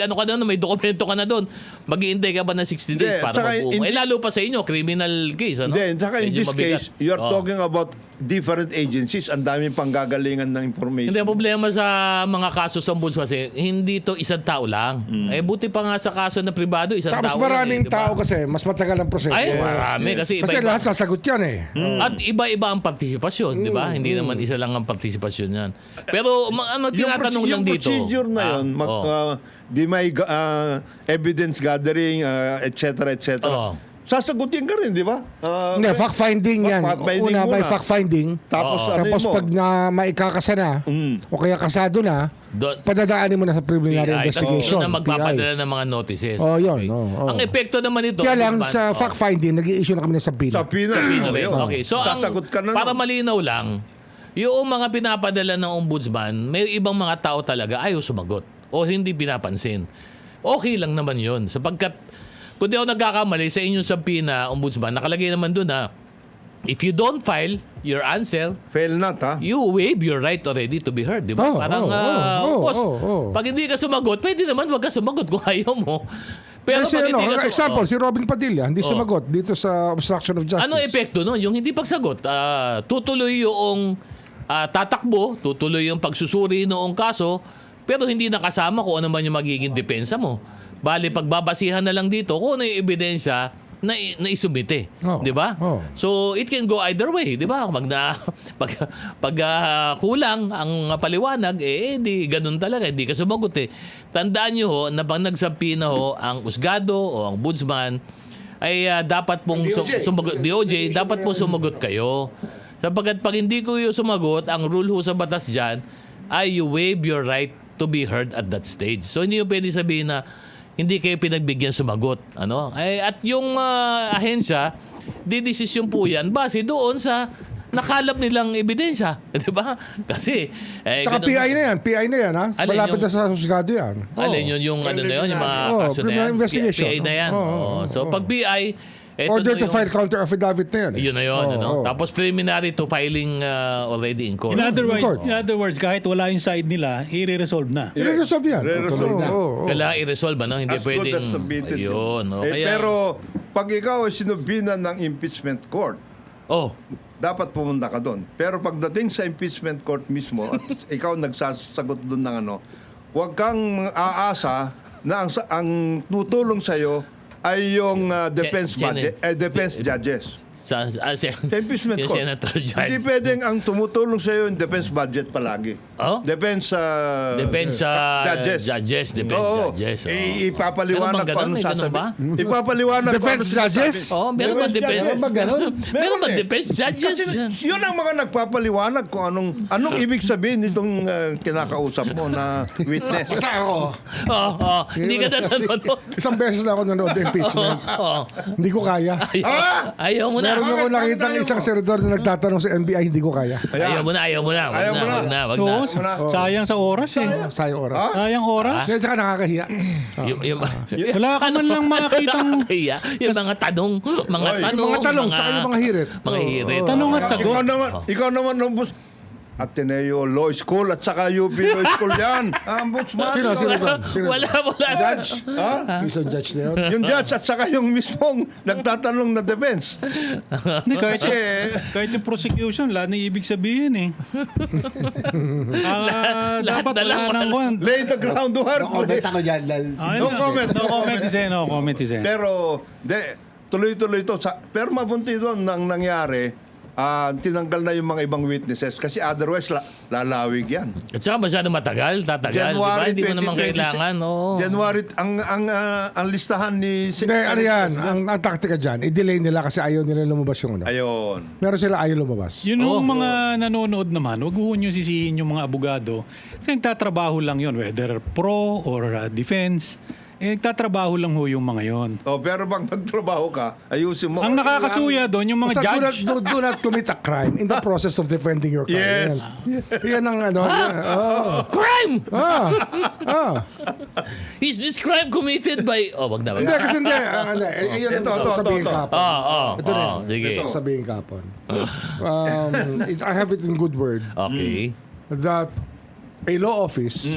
ano ka doon, may dokumento ka na doon. Mag-iintay ka ba ng 60 days
Hindi,
para
tsaka
mabuo mo? Eh lalo pa sa inyo, criminal case. Ano?
Hindi, tsaka in
Medyo
this
mabigat.
case, you are
Oo.
talking about different agencies, ang daming panggagalingan ng information.
Hindi, ang problema sa mga kaso sa ombudsman kasi hindi to isang tao lang. Eh buti pa nga sa kaso na pribado, isang
Saka mas
tao
maraming
lang, di ba?
tao kasi, mas matagal ang proseso.
Ay, marami kasi
Kasi
iba-iba.
lahat sasagot yan eh.
At iba-iba ang partisipasyon, di ba? Hindi naman isa lang ang partisipasyon yan. Pero ano tinatanong lang dito?
procedure na yun, di may evidence gathering, etc.
Oo.
Sasagutin ka rin, di ba?
Hindi, fact-finding yan.
Fact-finding
Una, may
muna.
fact-finding.
Tapos ano
Tapos
mo?
pag na maikakasa na, o kaya kasado na,
Doon-
padadaanin mo na sa preliminary
PI,
investigation.
yun ang magpapadala
PI.
ng mga notices.
Oh, yun.
Okay.
Oh.
Ang epekto naman ito,
Kaya lang
ombudsman,
sa
oh.
fact-finding, nag-i-issue na kami ng subpoena.
Sa Pina.
Okay, so ang,
Sasagot ka na.
para malinaw lang, yung mga pinapadala ng ombudsman, may ibang mga tao talaga ayaw sumagot o hindi pinapansin. Okay lang naman yun. Sapagkat, kung di ako nagkakamali sa inyong subpoena, ombudsman, nakalagay naman doon na, if you don't file your answer,
Fail not, ha?
you waive your right already to be heard, di ba?
Oh,
Parang, pag hindi ka sumagot, pwede naman wag ka sumagot kung ayaw mo. Pero
Kasi
pag hindi ka
example, si Robin Padilla, hindi
Oh.
sumagot dito sa obstruction of justice.
ano epekto nun? Yung hindi pagsagot, tutuloy yung tatakbo, tutuloy yung pagsusuri noong kaso, pero hindi nakasama kung ano man yung magiging depensa mo. Bali, pagbabasihan na lang dito kung ano yung ebidensya na isumite.
Oh.
Di ba?
Oh.
So, it can go either way. Di ba? Pag kulang ang paliwanag, di ganun talaga. Hindi ka sumagot eh. Tandaan nyo ho, na pag nagsabpina ho, ang usgado o ang ombudsman, ay dapat pong sumagot, DOJ, dapat po sumagot kayo. Sapagkat pag hindi ko yung sumagot, ang rule ho sa batas dyan, ay you waive your right to be heard at that stage. So, hindi yung pwede sabihin na hindi kayo pinagbigyan sumagot. Ano? At yung ahensya, didesisyon po yan base doon sa nakalap nilang ebidensya. Di ba? Kasi...
Saka
ganun-
PI na yan, PI na yan, ha?
Alin
Malapit
yung-
na sa husgado yan.
Alin yun yung ano na yun, yung mga
Oh,
kaso na yan.
preliminary investigation.
PI na yan.
Oh,
Oh, so, pag PI, eto
Order
na
to
yung-
file counter affidavit na yan.
Yun na yun.
Oh,
ano?
oh.
Tapos preliminary to filing already in court.
court.
In other words, kahit wala yung side nila, i-resolve na.
I-resolve yan.
Re-resolve
Oo,
na.
oo, oo.
Kailangan i-resolve, ano? Hindi
As good
pwedeng...
as submitted.
Ayun. Oh, kaya,
Pero, pag ikaw ay sinubinan ng impeachment court,
oh,
dapat pumunta ka doon. Pero pagdating sa impeachment court mismo at ikaw nagsasagot doon ng ano, huwag kang aasa na ang tutulong sa'yo ay yung defense defense judges.
sa
Impeachment
yung
court.
Senator
Hindi
Judge.
pwedeng ang tumutulong sa'yo yung defense budget palagi.
Oh?
Defense
Depends sa
judges.
Depends
Oo.
judges. Oh.
Ipapaliwanag
Meron bang
kung anong
ganun? May ganun ba?
sasabihin. Ipapaliwanag
Defense judges?
Oh, meron ba defense?
Meron ba
ganun?
Meron ba
eh.
defense judges?
Kasi yun ang mga nagpapaliwanag kung anong ibig sabihin nitong kinakausap mo na witness.
Basta ako,
Hindi ka na nanonood.
isang beses na ako nanood ng impeachment.
Oh.
Hindi ko kaya.
Ayaw mo na.
Meron ako
Bakit
nakita ng
ayaw
isang
mo?
senador na nagtatanong sa NBI, hindi ko kaya.
Ayaw mo na. Wag
Ayaw mo na.
Wag na.
Oo, sayang sa oras eh.
Sayang oras.
Sayang oras.
Kaya tsaka nakakahiya.
Wala ka man lang makakitang
Kaya, yung mga tanong,
Yung mga tanong, tsaka yung mga hirit.
Mga hirit.
tanong at sagot.
Ikaw naman, Obus. Ateneo Law School at saka UP Law School yan. Ombudsman.
Sino doon?
Wala.
Judge. Ha?
Isang judge na yun.
Yung judge at saka yung mismong nagtatanong na defense.
Hindi, kahit,
Kasi,
kahit yung prosecution, lahat na ibig sabihin eh. Dapat
na lang
wala nang kwan.
lay the groundwork.
Comment ako dyan.
No comment.
No comment si Sen. No comment si Sen.
Pero, tuloy-tuloy to. Pero mabunti doon nang nangyari, tinanggal na yung mga ibang witnesses kasi otherwise lalawig yan.
At saka masyado matagal, tatagal. Diba? Hindi mo naman kailangan. Oo.
January, ang listahan ni...
Hindi, ano yan, ang taktika dyan, i-delay nila kasi ayaw nila lumabas yung ano.
Ayun.
Meron sila ayaw lumabas.
Yun yung mga nanonood naman, wag ho nyo sisihin yung mga abogado. Kasi nagtatrabaho lang yun, whether pro or defense. Nagtatrabaho lang ho yung mga yon.
Pero pag magtrabaho ka, ayusin mo.
Ang nakakasuya doon, yung mga
Basta
judge.
do not commit a crime in the process of defending your
Yes.
client. Yan ang ano.
Crime!
Ah.
Is this crime committed by... Oh, wag na.
Hindi, kasi hindi. Ayun ang
Ito,
sasabihin
ito.
kapon. Ito na.
Sige.
Ito sasabihin kapon. I have it in good word
Okay.
that a law office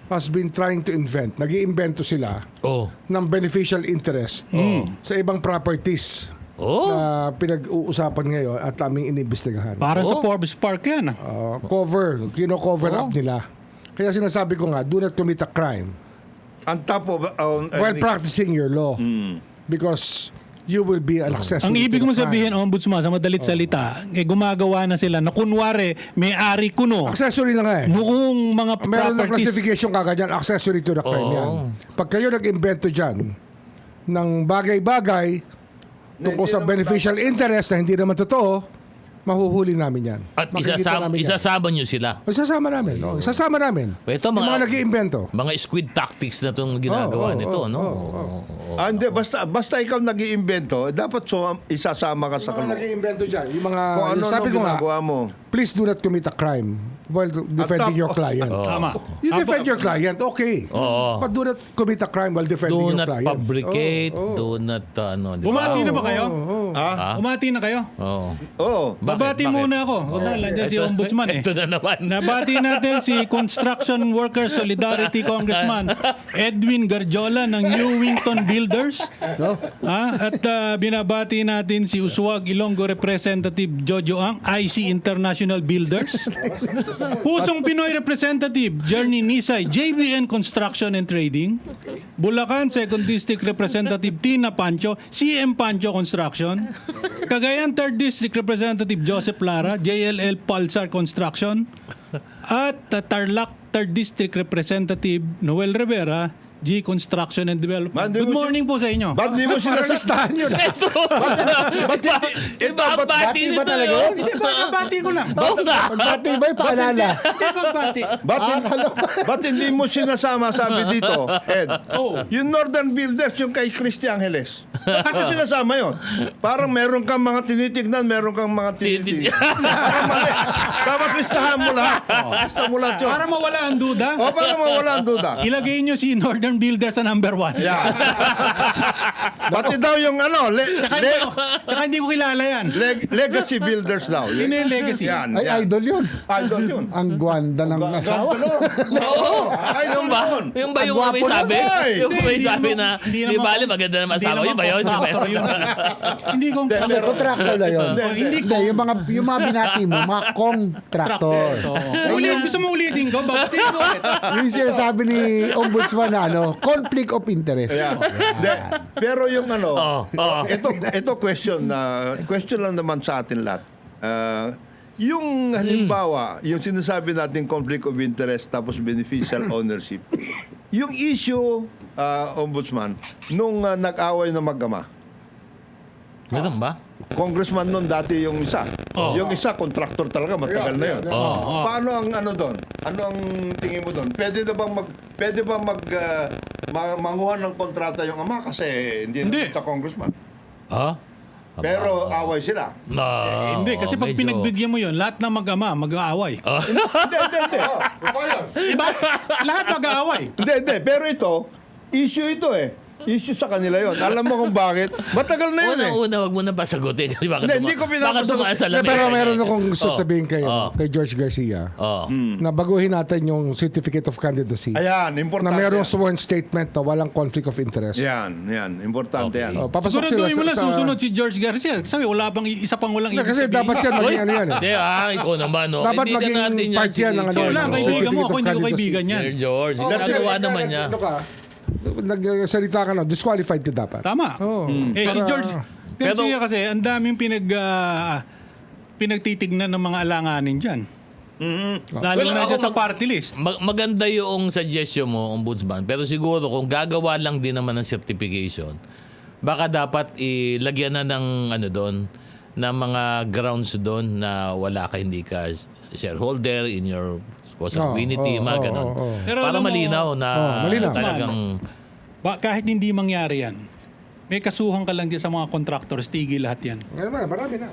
has been trying to invent. Nag-iimbento sila
Oh.
ng beneficial interest sa ibang properties
Oh.
na pinag-uusapan ngayon at aming inimbestigahan.
Para sa Forbes Park yan.
Kino-cover up nila. Kaya sinasabi ko nga, do not commit a crime
On top of...
while practicing your law. Because you will be an accessory
Ang ibig
to the
mo
crime.
sabihin, Ombudsman, sa madalit salita, gumagawa na sila na kunwari may-ari kuno
Accessory na nga eh.
noong mga
Meron na
properties.
classification kaganyan, accessory to the crime yan. Pag kayo nag-invento dyan ng bagay-bagay tungkol sa beneficial interest na hindi naman totoo, mahuhuli namin yan.
At
Makikita namin yan.
isasama nyo sila.
Isasama namin. No? Isasama namin.
Ito,
Yung
mga-
mga nag-iimbento.
Mga squid tactics na itong ginagawa nito, no?
Hindi, basta ikaw nag-iimbento, dapat isasama ka sa
Yung mga
kalo.
nag-iimbento dyan. Yung mga,
Kung ano
sabi ko nga,
ginagawa mo.
please do not commit a crime while defending your client.
Tama.
You defend your client, okay. But do not commit a crime while defending
Do
your
not
client.
fabricate, do not, di ba?
Bumati na ba kayo?
Ha?
Bumati na kayo?
Oo.
Oo.
Babati
Bakit?
muna ako. Huwag na lang dyan si Ombudsman eh.
Ito na naman.
Nabati natin si Construction Workers Solidarity Congressman Edwin Garjola ng New Wington Builders. At binabati natin si Uswag Ilonggo Representative Jojo Ang, IC International Builders. Pusong Pinoy Representative Journey Nisay, JBN Construction and Trading. Bulacan 2nd District Representative Tina Pancho, CM Pancho Construction. Cagayan 3rd District Representative Joseph Lara, JLL Pulsar Construction. At Tarlac 3rd District Representative Noel Rivera, G Construction and Development.
Mandi
Good
mo
morning po sa inyo.
Ba't di mo sinasabi?
Listahan yun.
Ito.
Ba't hindi?
Ito ang bati
ba
nito
talaga
yun.
Hindi ba, nabati ko lang.
Oo nga.
Magbati ba yung paalala?
Hindi ba bati?
Ba't hindi mo sinasama, sabi dito, Ed? Yung Northern Builders, yung kay Christy Angeles. Kasi sinasama yun. Parang meron kang mga tinitignan, meron kang mga tinitignan. Parang mali. Dapat listahan mo lahat. Lista mo lahat yun.
Para mawala ang duda,
O, para mawala ang duda.
ilagay nyo si Northern Builder sa number 1.
Yeah. Pati daw yung ano,
Tsaka hindi ko kilala yan.
legacy builders daw.
Sino yung legacy?
Yan,
Ay,
yan.
idol yun.
Idol yun.
Ang gwanda ng asawa.
Oo.
Idol
Yung ba?
yun.
Yung ba yung
Ang
may
gwapo
sabi?
naman.
Yung may
Hindi
sabi
naman-
na,
hindi
di
naman-
bali, maganda naman
Hindi
asawa.
naman
Yun ba yun? Yun ba
contractor
yun?
yun. Hindi kong
Ano, contractor na yun.
Hindi
Yung mga binati mo, mga contractor.
Gusto mo ulitin ko? Bakit ko ulit?
Yung sinasabi ni Ombudsman na conflict of interest.
Yeah. Pero yung ano,
Oo.
ito question lang naman sa atin lahat. Yung halimbawa, yung sinasabi natin conflict of interest tapos beneficial ownership. Yung issue, Ombudsman, nung nag-away na mag-ama.
Ganun ba?
Congressman nun dati yung isa. Yung isa, contractor talaga, matagal na yun. Paano ang ano doon? Ano ang tingin mo doon? Pwede ba manguhan ng kontrata yung ama kasi hindi na sa congressman?
Ha?
Pero away sila.
Hindi, kasi pag pinagbigyan mo yun, lahat na mag-ama, mag-aaway.
Hindi.
Diba? Lahat mag-aaway.
Hindi. Pero issue ito eh. Issue sa kanila yon. Alam mo kung bakit? Matagal na yun eh.
Una, wag mo na pasagutin. Baka
Hindi ko
baka
pinapasagot.
dumaan sa lamig.
Pero meron akong sasabihin
Oh.
kay George Garcia
Oh.
na baguhin natin yung certificate of candidacy
Ayan,
na
importante.
merong
yan.
sworn statement na walang conflict of interest.
Yan. Importante yan.
Oh, papasok sila
Siguraduhin mo lang
sa...
susunod si George Garcia. Sabi, wala pang isa pang walang ibig
Kasi
sabihin.
dapat yan, maging ano yan eh.
Hindi ikaw naman, no?
Dapat
Kaibigan
maging
natin
part yan ng ano.
Ikaw lang, kaibigan mo.
Certificate
Ako
of
hindi ko
candidacy.
kaibigan yan.
Sir George,
Oh,
ginagawa
kasi
naman
ikaw,
niya.
ano ka, nagsalita ka na, disqualified ka dapat.
Tama.
Oh.
Si George
Pero-
Garcia kasi, ang daming pinagtitignan ng mga alanganin dyan. Lalo
Well,
na
ako
dyan sa party list.
Maganda yung suggestion mo, Ombudsman. Pero siguro kung gagawa lang din naman ng certification, baka dapat ilagyan na ng ano doon, na mga grounds doon na wala ka, hindi ka shareholder in your consanguinity, mga ganun.
Pero
Para
alam mo-
malinaw na
malinaw.
talagang...
Kahit hindi mangyari yan, may kasuhan ka lang dyan sa mga contractors, tigil lahat yan.
Marami na.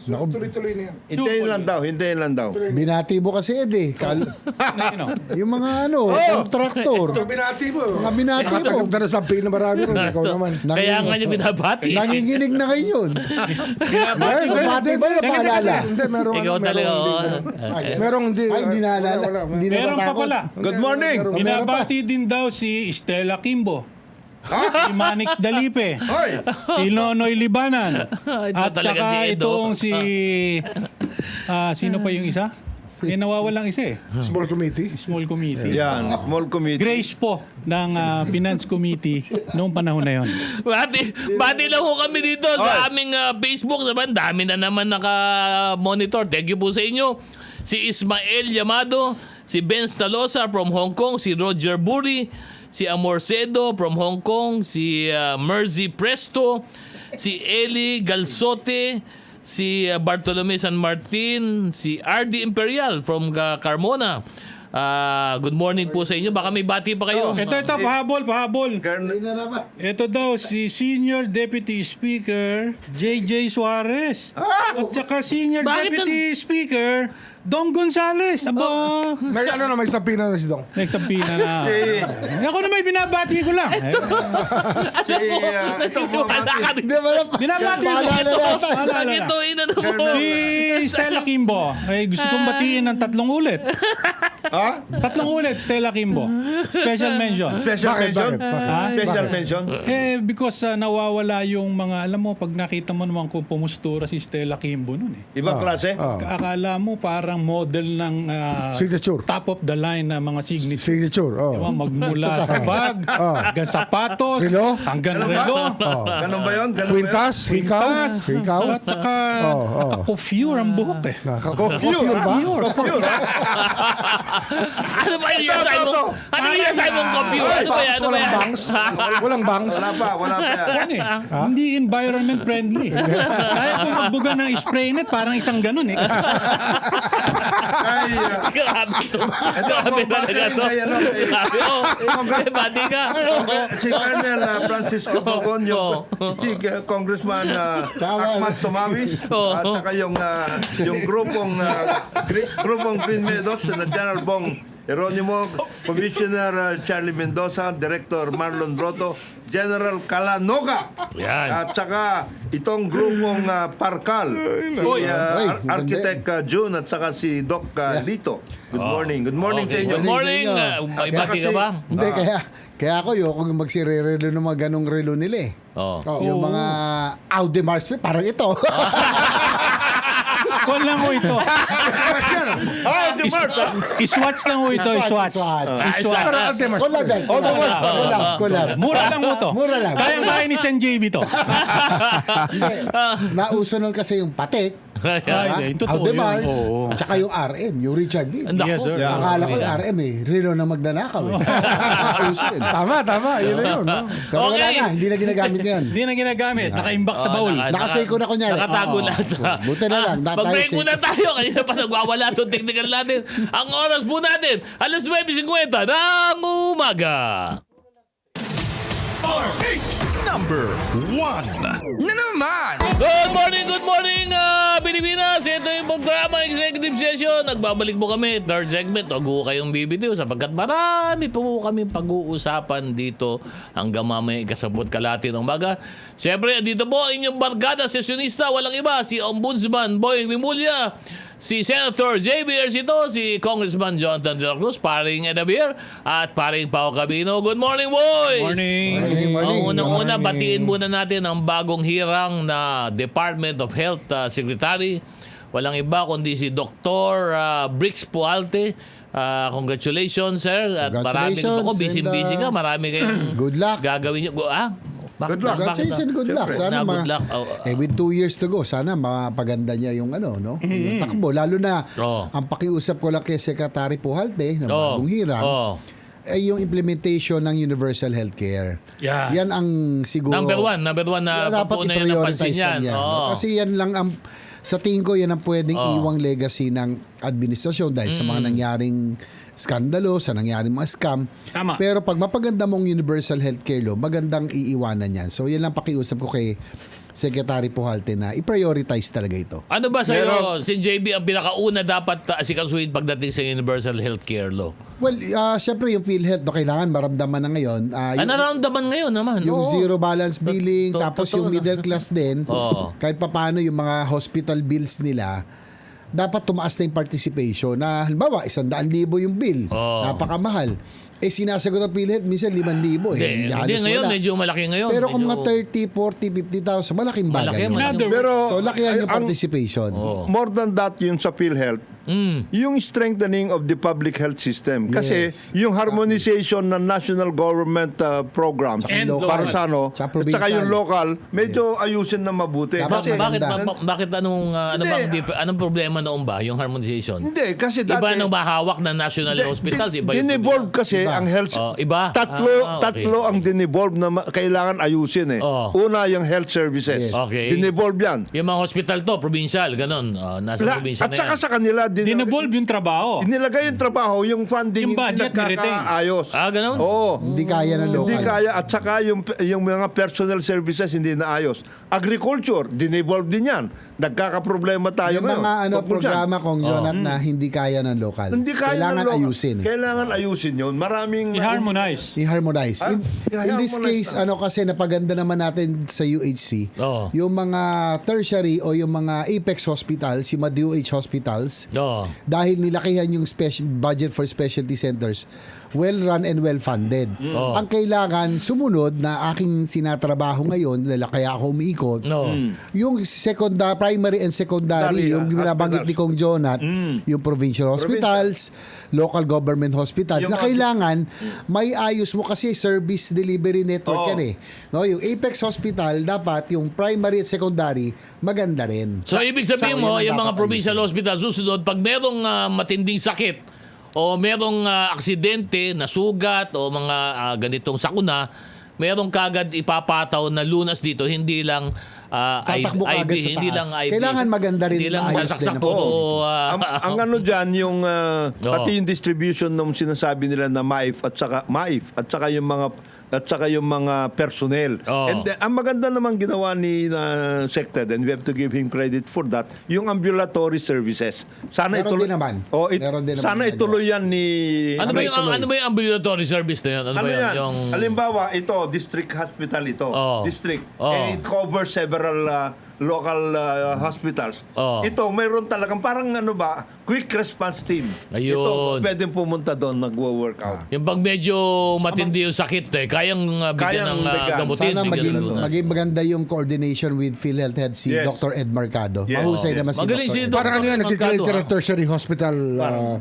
Tuloy-tuloy na yan.
Hintayin lang daw.
Binati mo kasi Ed eh. Yung mga contractor.
Ito, binati mo.
Mga binati mo.
Nakatagap na sa pin na marami rin. Ikaw naman.
Kaya nga niya binabati.
Nanginginig na kayo yun. Binati ba yung paalala?
Hindi, merong
Ikaw
ano,
talaga,
merong hindi.
Ay, hindi naalala.
Wala.
Hindi na
Meron pa
natakot.
pala.
Good morning.
Binabati din daw si Stella Kimbo. si Manix Dalipe,
Hoy!
si Nonoy Libanan,
Ito
at
talaga
saka
si Edo.
itong si... sino pa yung isa? Nawawalang isa
Small committee.
Small committee.
Yan, small committee.
Grace po ng Finance Committee noong panahon na yon.
Bati lang ho kami dito sa aming Facebook. Saban, dami na naman naka-monitor. Thank you po sa inyo. Si Ismael Yamado, si Ben Stalosa from Hong Kong, si Roger Buri, si Amorcedo from Hong Kong, si Mersey Presto, si Eli Galsote, si Bartolome San Martin, si RD Imperial from Carmona. Good morning po sa inyo. Baka may bati pa kayo.
Ito, pahabol.
Colonel,
Ito daw si Senior Deputy Speaker JJ Suarez. At saka Senior
Bakit
Deputy Speaker Dong Gonzales. Aba,
May may sapina na si Dong.
nagsampina na. Ako na may binabati ko lang.
ito bumabati.
Hindi ba na
Binabati ko.
Paalala natin.
Paalala.
Ito, ina na po.
Si Stella Kimbo. Ay, gusto kong batiin ng 3 ulit.
Ha?
3 ulit, Stella Kimbo. Special mention.
Special
Bakit,
mention?
bakit?
Ha?
Special mention?
Because nawawala yung mga, alam mo, pag nakita mo naman kung pumustura si Stella Kimbo nun
Ibang klase?
Akala mo parang model ng
Signature.
top of the line na mga signature.
Signature. Oh.
Diba? Magmula sa bag, hanggang sapatos,
Relo?
hanggang relo,
Ganun ba yun? Ganun ba yun?
Quintas, hikaw. Hikaw.
at saka
Oh, oh.
naka-coiffure ang buhok
Coiffure ba?
Ano ba yung sinasabi mo? Ano yung sinasabi mong computer? Ano ba yan? Ano ba
Walang
yan?
bangs. Walang bangs.
Wala pa yan.
Hindi environment friendly. Kaya kung magbuga ng spray net, parang isang ganun
Ay,
Grabe ito. Grabe talaga to. Grabe, oh. Bati ka.
si Colonel Francisco Bogon, si Congressman Ahmad Tomawis, at saka yung grupong Green Meadows na General Bong Eronimo, Commissioner Charlie Mendoza, Director Marlon Roto, General Calanoga,
Yan.
at saka itong grupong Parkal, si Architect June at saka si Doc Lito. Good morning. Good morning sa inyo.
Good morning. May bati ka ba?
Hindi, kaya ako yung magsirerelo ng mga ganong relo nila
Oh.
Yung mga Audemars, parang ito.
Kung lang ho ito.
Ah, di March,
Iswatch lang ho ito. Iswatch.
Pero Altemas.
Kulang.
Mura lang ho to.
Mura lang.
Kayang-kaya ni Sen JB to.
Hindi. Nauso nun kasi yung patek.
Ay, totoo
Audemars,
yun. Oo.
tsaka yung RM, yung Richard Mille.
Ang
Yes, sir.
Akala ko yung RM Relo na magnanakaw Nauso yun.
Tama. Yun na yun. No?
Pero wala
Okay.
na, hindi na ginagamit ngayon.
Hindi na ginagamit. Naka-imbak sa baul.
Nakasay ko na kunyari.
Nakatago lahat.
Buti na lang.
Mag-break muna tayo. Kanina pa nagwawala itong technical natin. Ang oras po natin, alas 9:50 ng umaga.
Number 1.
Good morning, Pilipinas. Ito yung programa Executive Session. Nagbabalik po kami. Third segment. Huwag po kayong bibitiw sapagkat marami po kami pag-uusapan dito hanggang mamaya ikasabot kalahati ng umaga. Siyempre, dito po ang inyong barkada sesyonista. Walang iba. Si Ombudsman Boying Rimulya, si Senator J.B. Ercito, si Congressman Jonathan De La Cruz, paring Edabir, at paring Pao Cabino. Good morning, boys!
Morning.
Morning.
Ang unang-una, batiin muna natin ang bagong hirang na Department of Health Secretary. Walang iba kundi si Dr. Brix Pualte. Congratulations, sir. At marami
Congratulations,
ko, busy-busy ka. Marami kayong
Good luck.
gagawin niyo.
Good luck.
Congratulations, good luck. Sana
good luck.
with 2 years to go, sana mapaganda niya yung no? Yung takbo. Lalo na, ang pakiusap ko lang kay Secretary Pujalte ng bagong hirang, ay yung implementation ng universal healthcare.
Yeah.
Yan ang siguro...
Number one na
dapat
pagpunan yan ng pansin
i-prioritize
yan.
na yan.
Oo.
Kasi yan lang ang... Sa tingin ko, yan ang pwedeng iwang legacy ng administrasyon dahil sa mga nangyaring skandalo, sa nangyaring mga scam.
Tama.
Pero pag mapaganda mong universal healthcare law, magandang iiwanan yan. So yan lang pakiusap ko kay Secretary Pujalte na i-prioritize talaga ito.
Ano ba sa'yo, si JB ang pinakauna dapat asikasuhin pagdating sa universal healthcare law?
Well, siyempre yung PhilHealth, kailangan maramdaman na ngayon.
Naramdaman ngayon naman.
Yung
Oo.
zero balance billing, tapos
Totoo
yung
na.
middle class din,
Oo.
kahit papaano yung mga hospital bills nila, dapat tumaas na yung participation na halimbawa 100,000 yung bill,
Oo.
napakamahal. sinasagot ng PhilHealth, minsan 5,000
Hindi,
halos
ngayon,
wala.
medyo malaki ngayon.
Pero kung
Medyo-
mga 30, 40, 50,000, malaking bagay.
Malaki,
yun.
malaki.
Another-
Pero
So, lakihan yung
ang-
participation.
more than that, yung sa PhilHealth, yung strengthening of the public health system. Kasi
Yes,
yung harmonization ng national government programs
And
para
local.
sa ano,
Tsaka
at saka
provincial.
yung local, medyo ayusin na mabuti.
Dapat
Kasi,
Bakit
maganda.
bakit anong problema noon ba yung harmonization?
hindi, kasi dati...
Iba nang mahawak ng national hospitals, iba yung
Dinevolve kasi
Iba.
ang health...
Oh, iba?
Tatlo,
Ah, okay.
tatlo ang dinevolve na kailangan ayusin eh.
Oh.
Una, yung health services.
Yes.
Okay.
Dinevolve yan.
Yung mga hospital to, provincial, ganun. Nasa probinsya
At
na
saka
yan.
sa kanila,
Dinevolve yung trabaho.
Inilagay yung trabaho, yung funding,
Yung budget,
hindi nagkakaayos.
Ganun?
Oo.
Hindi kaya ng local.
Hindi kaya. At saka yung mga personal services hindi naayos. Agriculture, dinevolve din yan. Nagkakaproblema tayo
Yung
ngayon.
mga
Tungkol dyan.
programa kong Jonat na hindi kaya ng local.
Hindi kaya
Kailangan
ng local.
ayusin.
Kailangan ayusin yun. Maraming...
I-harmonize.
I-harmonize.
Ah,
In this
i-harmonize
case,
na.
kasi napaganda naman natin sa UHC,
Oo.
yung mga tertiary o yung mga apex hospitals, yung mga DOH hospitals,
Oo.
dahil nilakihan yung budget for specialty centers, well-run and well-funded.
Oo.
Ang kailangan sumunod na aking sinatrabaho ngayon, dahil kaya ako umiikot,
No.
yung primary and secondary, yung binabanggit ni Kong Jonat, yung provincial hospitals, local government hospitals,
Yung
na
mga-
kailangan may ayos mo kasi service delivery network
Oo.
yan eh. No, yung Apex Hospital, dapat yung primary at secondary, maganda rin.
So, ibig sabihin mo, yung mga provincial hospital, susunod, pag merong matinding sakit o merong aksidente, nasugat o mga ganitong sakuna, merong kagad ipapataw na lunas dito, hindi lang
Tatakbo ka agad sa
hindi
taas.
lang ID.
Kailangan maganda rin,
Hindi lang
maayos
sasaksak
din
po.
ang
ang ano dyan, yung pati yung distribution ng sinasabi nila na MAIF at saka yung mga personnel.
Oo.
And ang maganda naman ginawa ni Sected, and we have to give him credit for that, yung ambulatory services. Sana
Meron din naman. Meron din naman
sana
ginagawa.
ituloy yan ni
Ano ba yung ambulatory service na yun? Ano,
ano
ba yun?
yan?
Yung...
Halimbawa, ito, district hospital ito.
Oo.
District.
Oo.
It covers several local hospitals.
Oo.
Ito, mayroon talagang parang quick response team.
Ayun.
Ito, pwedeng pumunta doon, nag-work out.
Yung pag medyo matindi yung sakit, kayang bigyan
Kayang
ng
bigyan.
gamutin.
Sana
bigyan ng lunas.
maging maganda yung coordination with PhilHealth Head si
Yes.
Dr. Ed Mercado.
Yes.
Mahusay
Yes.
naman si
Magaling
Dr.
si
Ed.
Doc.
Parang ano yan, nag-create ka ng tertiary hospital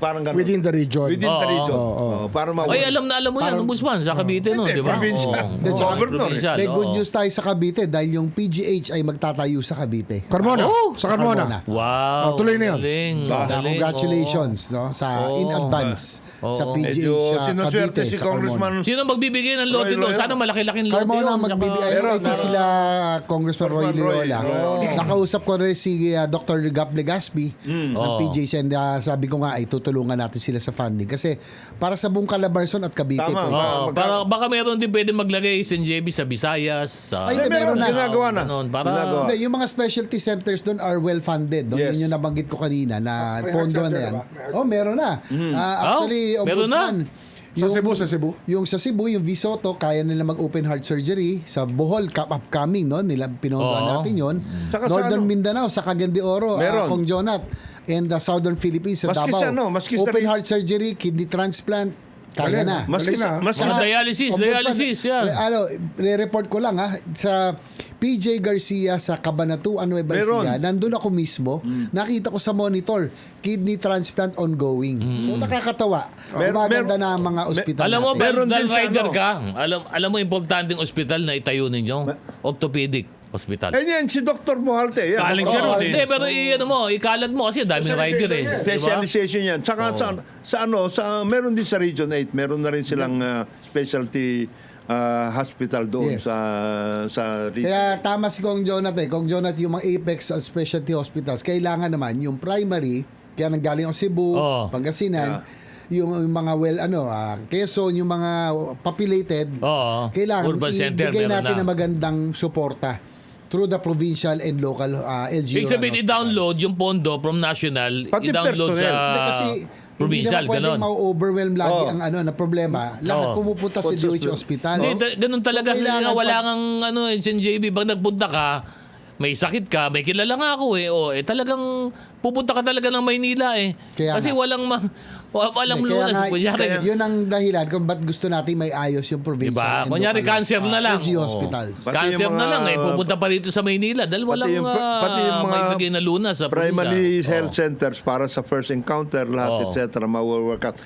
Parang ganun.
within the region.
Within the
Oo.
region.
Oo.
Oo, para
Ay, alam mo yan, Ombudsman, sa Cavite, no?
Hindi,
Di ba?
provincial.
Oo.
Hindi, tsaka governor,
provincial,
May good
oo.
news tayo sa Cavite dahil yung PGH ay magtatayo sa Cavite.
Carmona.
Oh,
sa Carmona.
Wow.
Oh, tuloy na yun.
Galing. galing,
Congratulations no, sa in
Oo.
advance sa
Oo.
PGH
Medyo
sa
sinuswerte
Cavite.
si
sa
Congressman.
oo. Sino magbibigay ng lote
Roy
doon?
Loyola.
Sana malaki-laking lote
Carmona
yun.
magbibigay.
Meron,
Ito
meron.
sila Congressman Roy
Congressman Roy
Loyola.
Loyola.
Nakausap ko rin si Dr. Gap Legaspi ng
Oo.
PGH and sabi ko nga ay tutulungan natin sila sa funding kasi para sa buong Calabarzon at Cavite.
Tama.
po.
Oo, baka meron din pwede maglagay St. JB sa Visayas. Sa,
Ay, meron na.
Ginagawa na.
Ganun, para,
Ginagawa.
Hindi, yung mga specialty centers doon are well funded. No?
Yes.
Yun yung nabanggit ko kanina na
May
pondo
heart
na
center
yan.
ba? May heart
Oh, meron na. Actually,
meron na.
Ombudsman,
Sa Cebu.
Yung sa Cebu, yung Visoto, kaya nila mag-open heart surgery. Sa Bohol, upcoming, no? Nila pinondohan
Oo.
natin yon.
Saka sa
Northern
ano?
Mindanao, sa Cagayan de Oro,
Meron.
Kong Jonat. And the Southern Philippines, sa
Maski
Davao.
sa ano, maski sa
open
rin-
heart surgery, kidney transplant, kaya
Galing.
na.
Maski
Galing na.
maski
Mga
sa-
dialysis,
Ombudsman,
dialysis, yan.
re-report ko lang sa PJ Garcia sa Cabanatuan, Nueva
Meron.
Ecija, nandun ako mismo, nakita ko sa monitor, kidney transplant ongoing. So nakakatawa. Maganda na ang mga ospital
Alam mo,
natin.
Meron
bell
din sa
rider
ano.
ka. Alam mo, importanteng ospital na itayo ninyo. Orthopedic hospital.
Eh yan, si Dr. Mohalte. Yan.
Galing
Oo.
siya ron.
Hindi, pero ikalat mo kasi daming rider eh. Di ba?
Specialization yan. Tsaka meron din sa Region 8, meron na rin silang specialty hospital doon
Yes.
sa region.
Kaya tama si Kong Jonat Kong Jonat, yung mga Apex specialty hospitals, kailangan naman yung primary, kaya nanggaling ako Cebu,
Oo.
Pangasinan, yung mga Quezon, yung mga populated,
Oo.
kailangan
Urban center,
ibigay
meron
natin
na.
na magandang suporta through the provincial and local LGU.
Ibig sabihin,
and
i-download yung pondo from national,
Pati
i-download
personnel.
sa
Hindi, kasi
provincial,
hindi naman pwedeng
ganon.
ma-overwhelm lagi
Oo.
ang na problema. Lahat
Oo.
pumupunta sa DOH hospital.
Hindi, ganun talaga.
So, kailangan
wala kang St. JB. Pag nagpunta ka, may sakit ka, may kilala nga ako eh. Talagang pupunta ka talaga ng Maynila eh.
Kaya
Kasi
nga.
Walang
Kaya
lunas.
nga,
Kunyari,
yun ang dahilan kung ba't gusto natin may ayos yung provincial.
diba?
and
Kunyari,
local,
cancer na lang.
LG hospitals.
Pati
Cancer
yung
na
mga-
lang eh. Pupunta pa dito sa Maynila dahil walang
pati yung mga
maibigay na lunas sa
primary
probinsya.
health centers para sa first encounter, lahat,
Oo.
etc., ma-work out.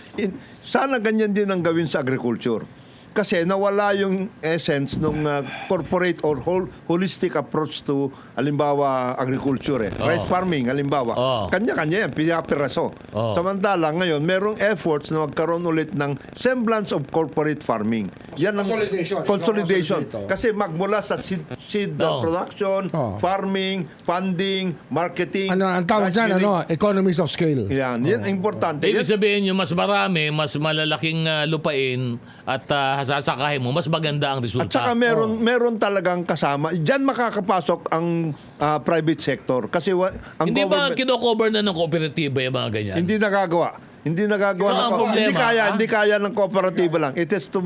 Sana ganyan din ang gawin sa agriculture. Kasi nawala yung essence ng corporate or holistic approach to, halimbawa, agriculture. Rice farming, halimbawa.
Oo.
Kanya-kanya yan, pinapiraso.
Oo.
Samantala, ngayon, merong efforts na magkaroon ulit ng semblance of corporate farming. Yan ang
Consolidation.
consolidation.
Consolidate,
Kasi magmula sa seed
Oo.
production,
Oo.
farming, funding, marketing.
Ano, ang tawag
rice
dyan,
milling.
economies of scale.
Yan, yan importante.
Ibig
Yan,
sabihin yung mas marami, mas malalaking lupain at sasakahin mo, mas maganda ang resulta.
at saka meron talagang kasama. Diyan makakapasok ang private sector. Kasi ang
Hindi ba
government,
kino-cover na ng kooperatiba yung mga ganyan?
hindi nagagawa. Hindi nagagawa
Ito ang problema,
hindi kaya ng kooperatiba lang. It has to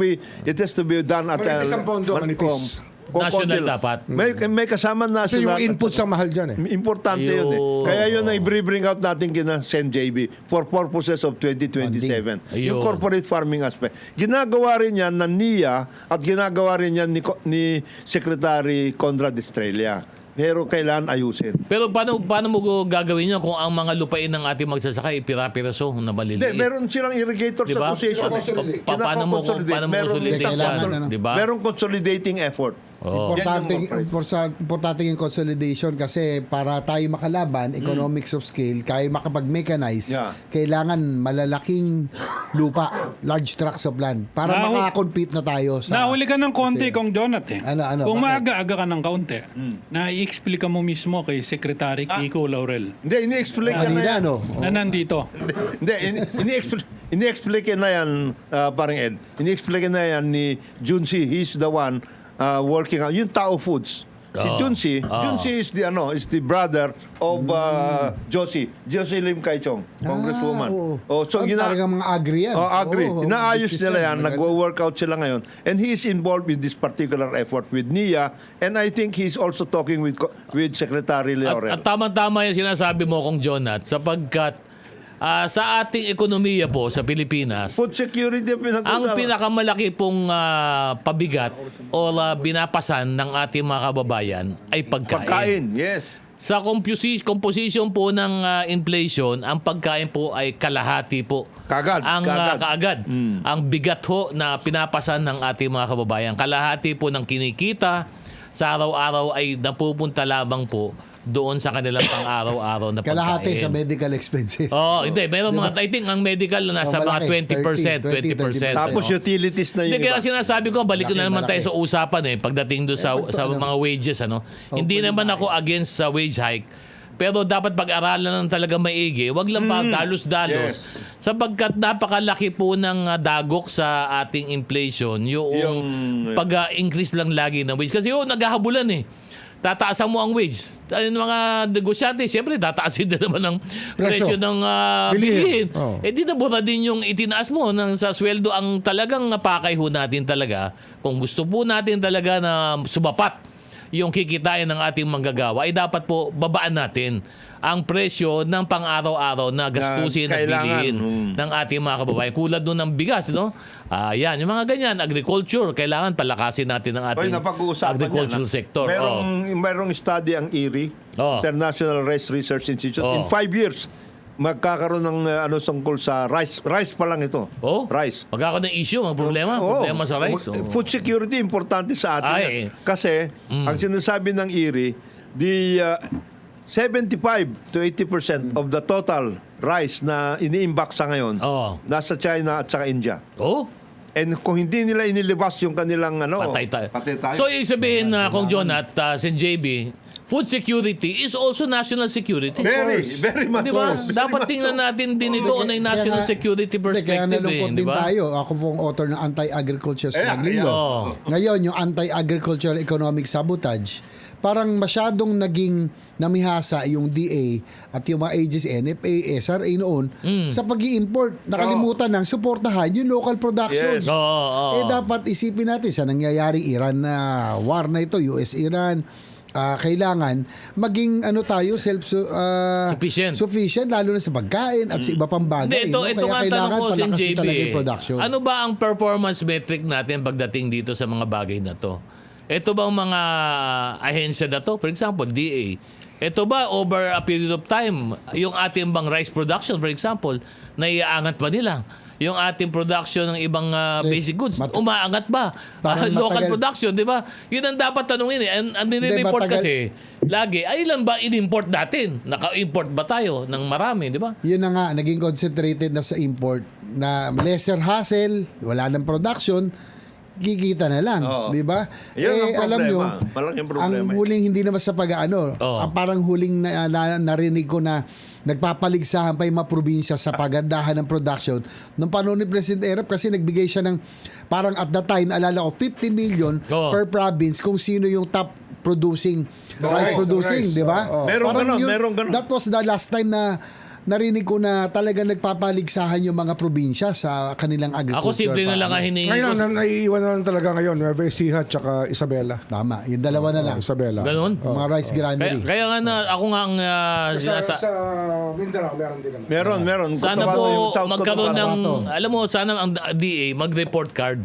be done at
Manipis ang pondo, manipis.
National dapat.
May kasama
Kasi yung
national.
inputs ang mahal dyan eh.
Importante yun eh.
Ayun.
Kaya yun ay bring out natin kina SenJB for purposes of 2027.
Ayun.
Yung corporate farming aspect. Ginagawa rin yan ng NIA at ginagawa rin yan ni Secretary Conrad Estrella. Pero kailangan ayusin.
Pero paano mo gagawin yun kung ang mga lupain ng ating magsasaka ipira-piraso na maliliit?
Hindi, meron silang irrigators
Diba?
association.
Paano mo consolidate
Kailangan,
yan?
ano?
Diba?
Merong consolidating effort.
Oo.
Importante yung consolidation kasi para tayo makalaban, economics of scale, kaya makapag-mechanize,
Yeah.
kailangan malalaking lupa, large tracts of land para makakompete na tayo sa...
Nahuli ka ng konti kong Donat eh.
Ano,
Kung
bakit?
maaga-aga ka ng kaunti, na-i-explica mo mismo kay Secretary Kiko Laurel
Hindi, ini-explain ka na
Kanina,
yan.
no?
na nandito.
Hindi, ini-explain na yan, parang Ed. Ini-explain na yan ni Junsi. He's the one working out. Yung Tao Foods. Si Junsi is the brother of Josie Lim Kaichong, congresswoman. So
talagang mga agri yan.
agri. Inaayos
business
nila yan.
Magaling.
Nagwo-workout sila ngayon. And he is involved in this particular effort with NIA. And I think he's also talking with Secretary Laurel.
At tama-tama yung sinasabi mo kong Jonat sapagkat sa ating ekonomiya po sa Pilipinas,
Food security ang pinag-usapan.
ang pinakamalaki pong pabigat o binapasan ng ating mga kababayan ay pagkain.
Pagkain, yes.
Sa composition po ng inflation, ang pagkain po ay kalahati po.
Kaagad.
Kaagad. Ang bigat ho na pinapasan ng ating mga kababayan. Kalahati po ng kinikita sa araw-araw ay napupunta lamang po doon sa kanilang pang-araw-araw na pagkain.
Kalahati sa medical expenses.
Hindi. Meron mga, I think, ang medical na nasa mga 20%. 20%.
Tapos utilities na
Hindi,
yung
kaya
iba.
sinasabi ko, balik ko na naman tayo
Malaki.
sa usapan pagdating doon sa mga wages. Hindi naman ako against sa wage hike. Pero dapat pag-aralan ng talaga maigi. Wag lang pa dalos-dalos.
Yes.
Sapagkat napakalaki po ng dagok sa ating inflation. Yung pag-increase lang lagi ng wage. Kasi naghahabulan eh. Tataasan mo ang wage. Yung mga negosyante, siyempre, tataasin na naman ang presyo ng bilihin.
Oh.
Di nabura din yung itinaas mo sa sweldo ang talagang napakay ho natin talaga. Kung gusto po natin talaga na sumapat yung kikitain ng ating manggagawa, ay dapat po babaan natin ang presyo ng pang-araw-araw na gastusin at
kailangan.
bilihin ng ating mga kababayan. Kulad doon ng bigas, yan, yung mga ganyan, agriculture, kailangan palakasin natin ang ating
napag-uusapan
agricultural
yan,
sector.
Merong study ang IRI, International Rice Research Institute. In 5 years, magkakaroon ng tungkol sa rice. Rice pa lang ito. Rice.
Magkakaroon ng issue, ang problema. Problema sa rice.
Food security importante sa atin.
Ay.
yan. Kasi, ang sinasabi ng IRI, the 75 to 80% of the total rice na iniimbak sa ngayon, nasa China at saka India. And kung hindi nila inilabas yung kanilang
patay tayo.
patay tayo.
So, ibig sabihin, kung John at JB, food security is also national security.
Very much.
Di ba?
so.
Dapat tingnan natin din ito on a national security
Kaya
perspective.
nalungkot
Di
din
ba?
tayo. Ako pong author ng Anti-Agriculture Smuggling
yeah.
Law. Ngayon, yung Anti-Agricultural Economic Sabotage, parang masyadong naging namihasa yung DA at yung mga agencies, NFA, SRA noon, sa pag-i-import. Nakalimutan ng suportahan yung local production.
Yes.
Oo.
Dapat isipin natin sa nangyayari Iran na war na ito, US-Iran, kailangan maging tayo
Sufficient.
lalo na sa pagkain at sa iba pang bagay.
Hindi, ito
Kaya
nga
kailangan
tanong ko, Sen.
palakasin
JB.
talaga yung production.
Ano ba ang performance metric natin pagdating dito sa mga bagay na to? Ito bang mga ahensya na to? For example, DA. Ito ba over a period of time, yung ating bang rice production, for example, naiaangat ba nila? Yung ating production ng ibang basic goods, umaangat ba?
Parang
Local
matagal-
production, di ba? Yun ang dapat tanungin eh. Ang nire-report
matagal-
kasi, lagi, ay ilan ba in-import natin? Naka-import ba tayo ng marami, di ba?
Yun na nga, naging concentrated na sa import na lesser hassle, wala ng production, kikita na lang,
Oo.
di ba?
Yan ang
Alam nyo,
problema. Malaking problema
ang
eh.
huling hindi naman sa pag-ano,
Oo.
ang parang huling narinig ko na nagpapaligsahan pa yung mga probinsya sa pagandahan ng production. Nung panahon ni President Erap kasi nagbigay siya ng parang at that time, naalala ko, 50 million
Oo.
per province kung sino yung top producing, rice producing,
rice.
di ba?
Oo.
Meron
Parang
ganon,
yun-
meron ganon.
That was the last time na narinig ko na talagang nagpapaligsahan yung mga probinsya sa kanilang agriculture.
Ako simple na lang ang hiningi
Ngayon,
ko.
naiiwan na lang talaga ngayon. Nueva Ecija tsaka Isabela.
Tama, yung dalawa na lang.
Isabela.
Ganun?
Mga rice granary.
Kaya nga na, ako nga ang
Sa Mindanao, meron din naman.
Meron.
sana
Cotabato, yung
po
South
magkaroon ng,
Cotabato.
alam mo, sana ang DA mag-report card.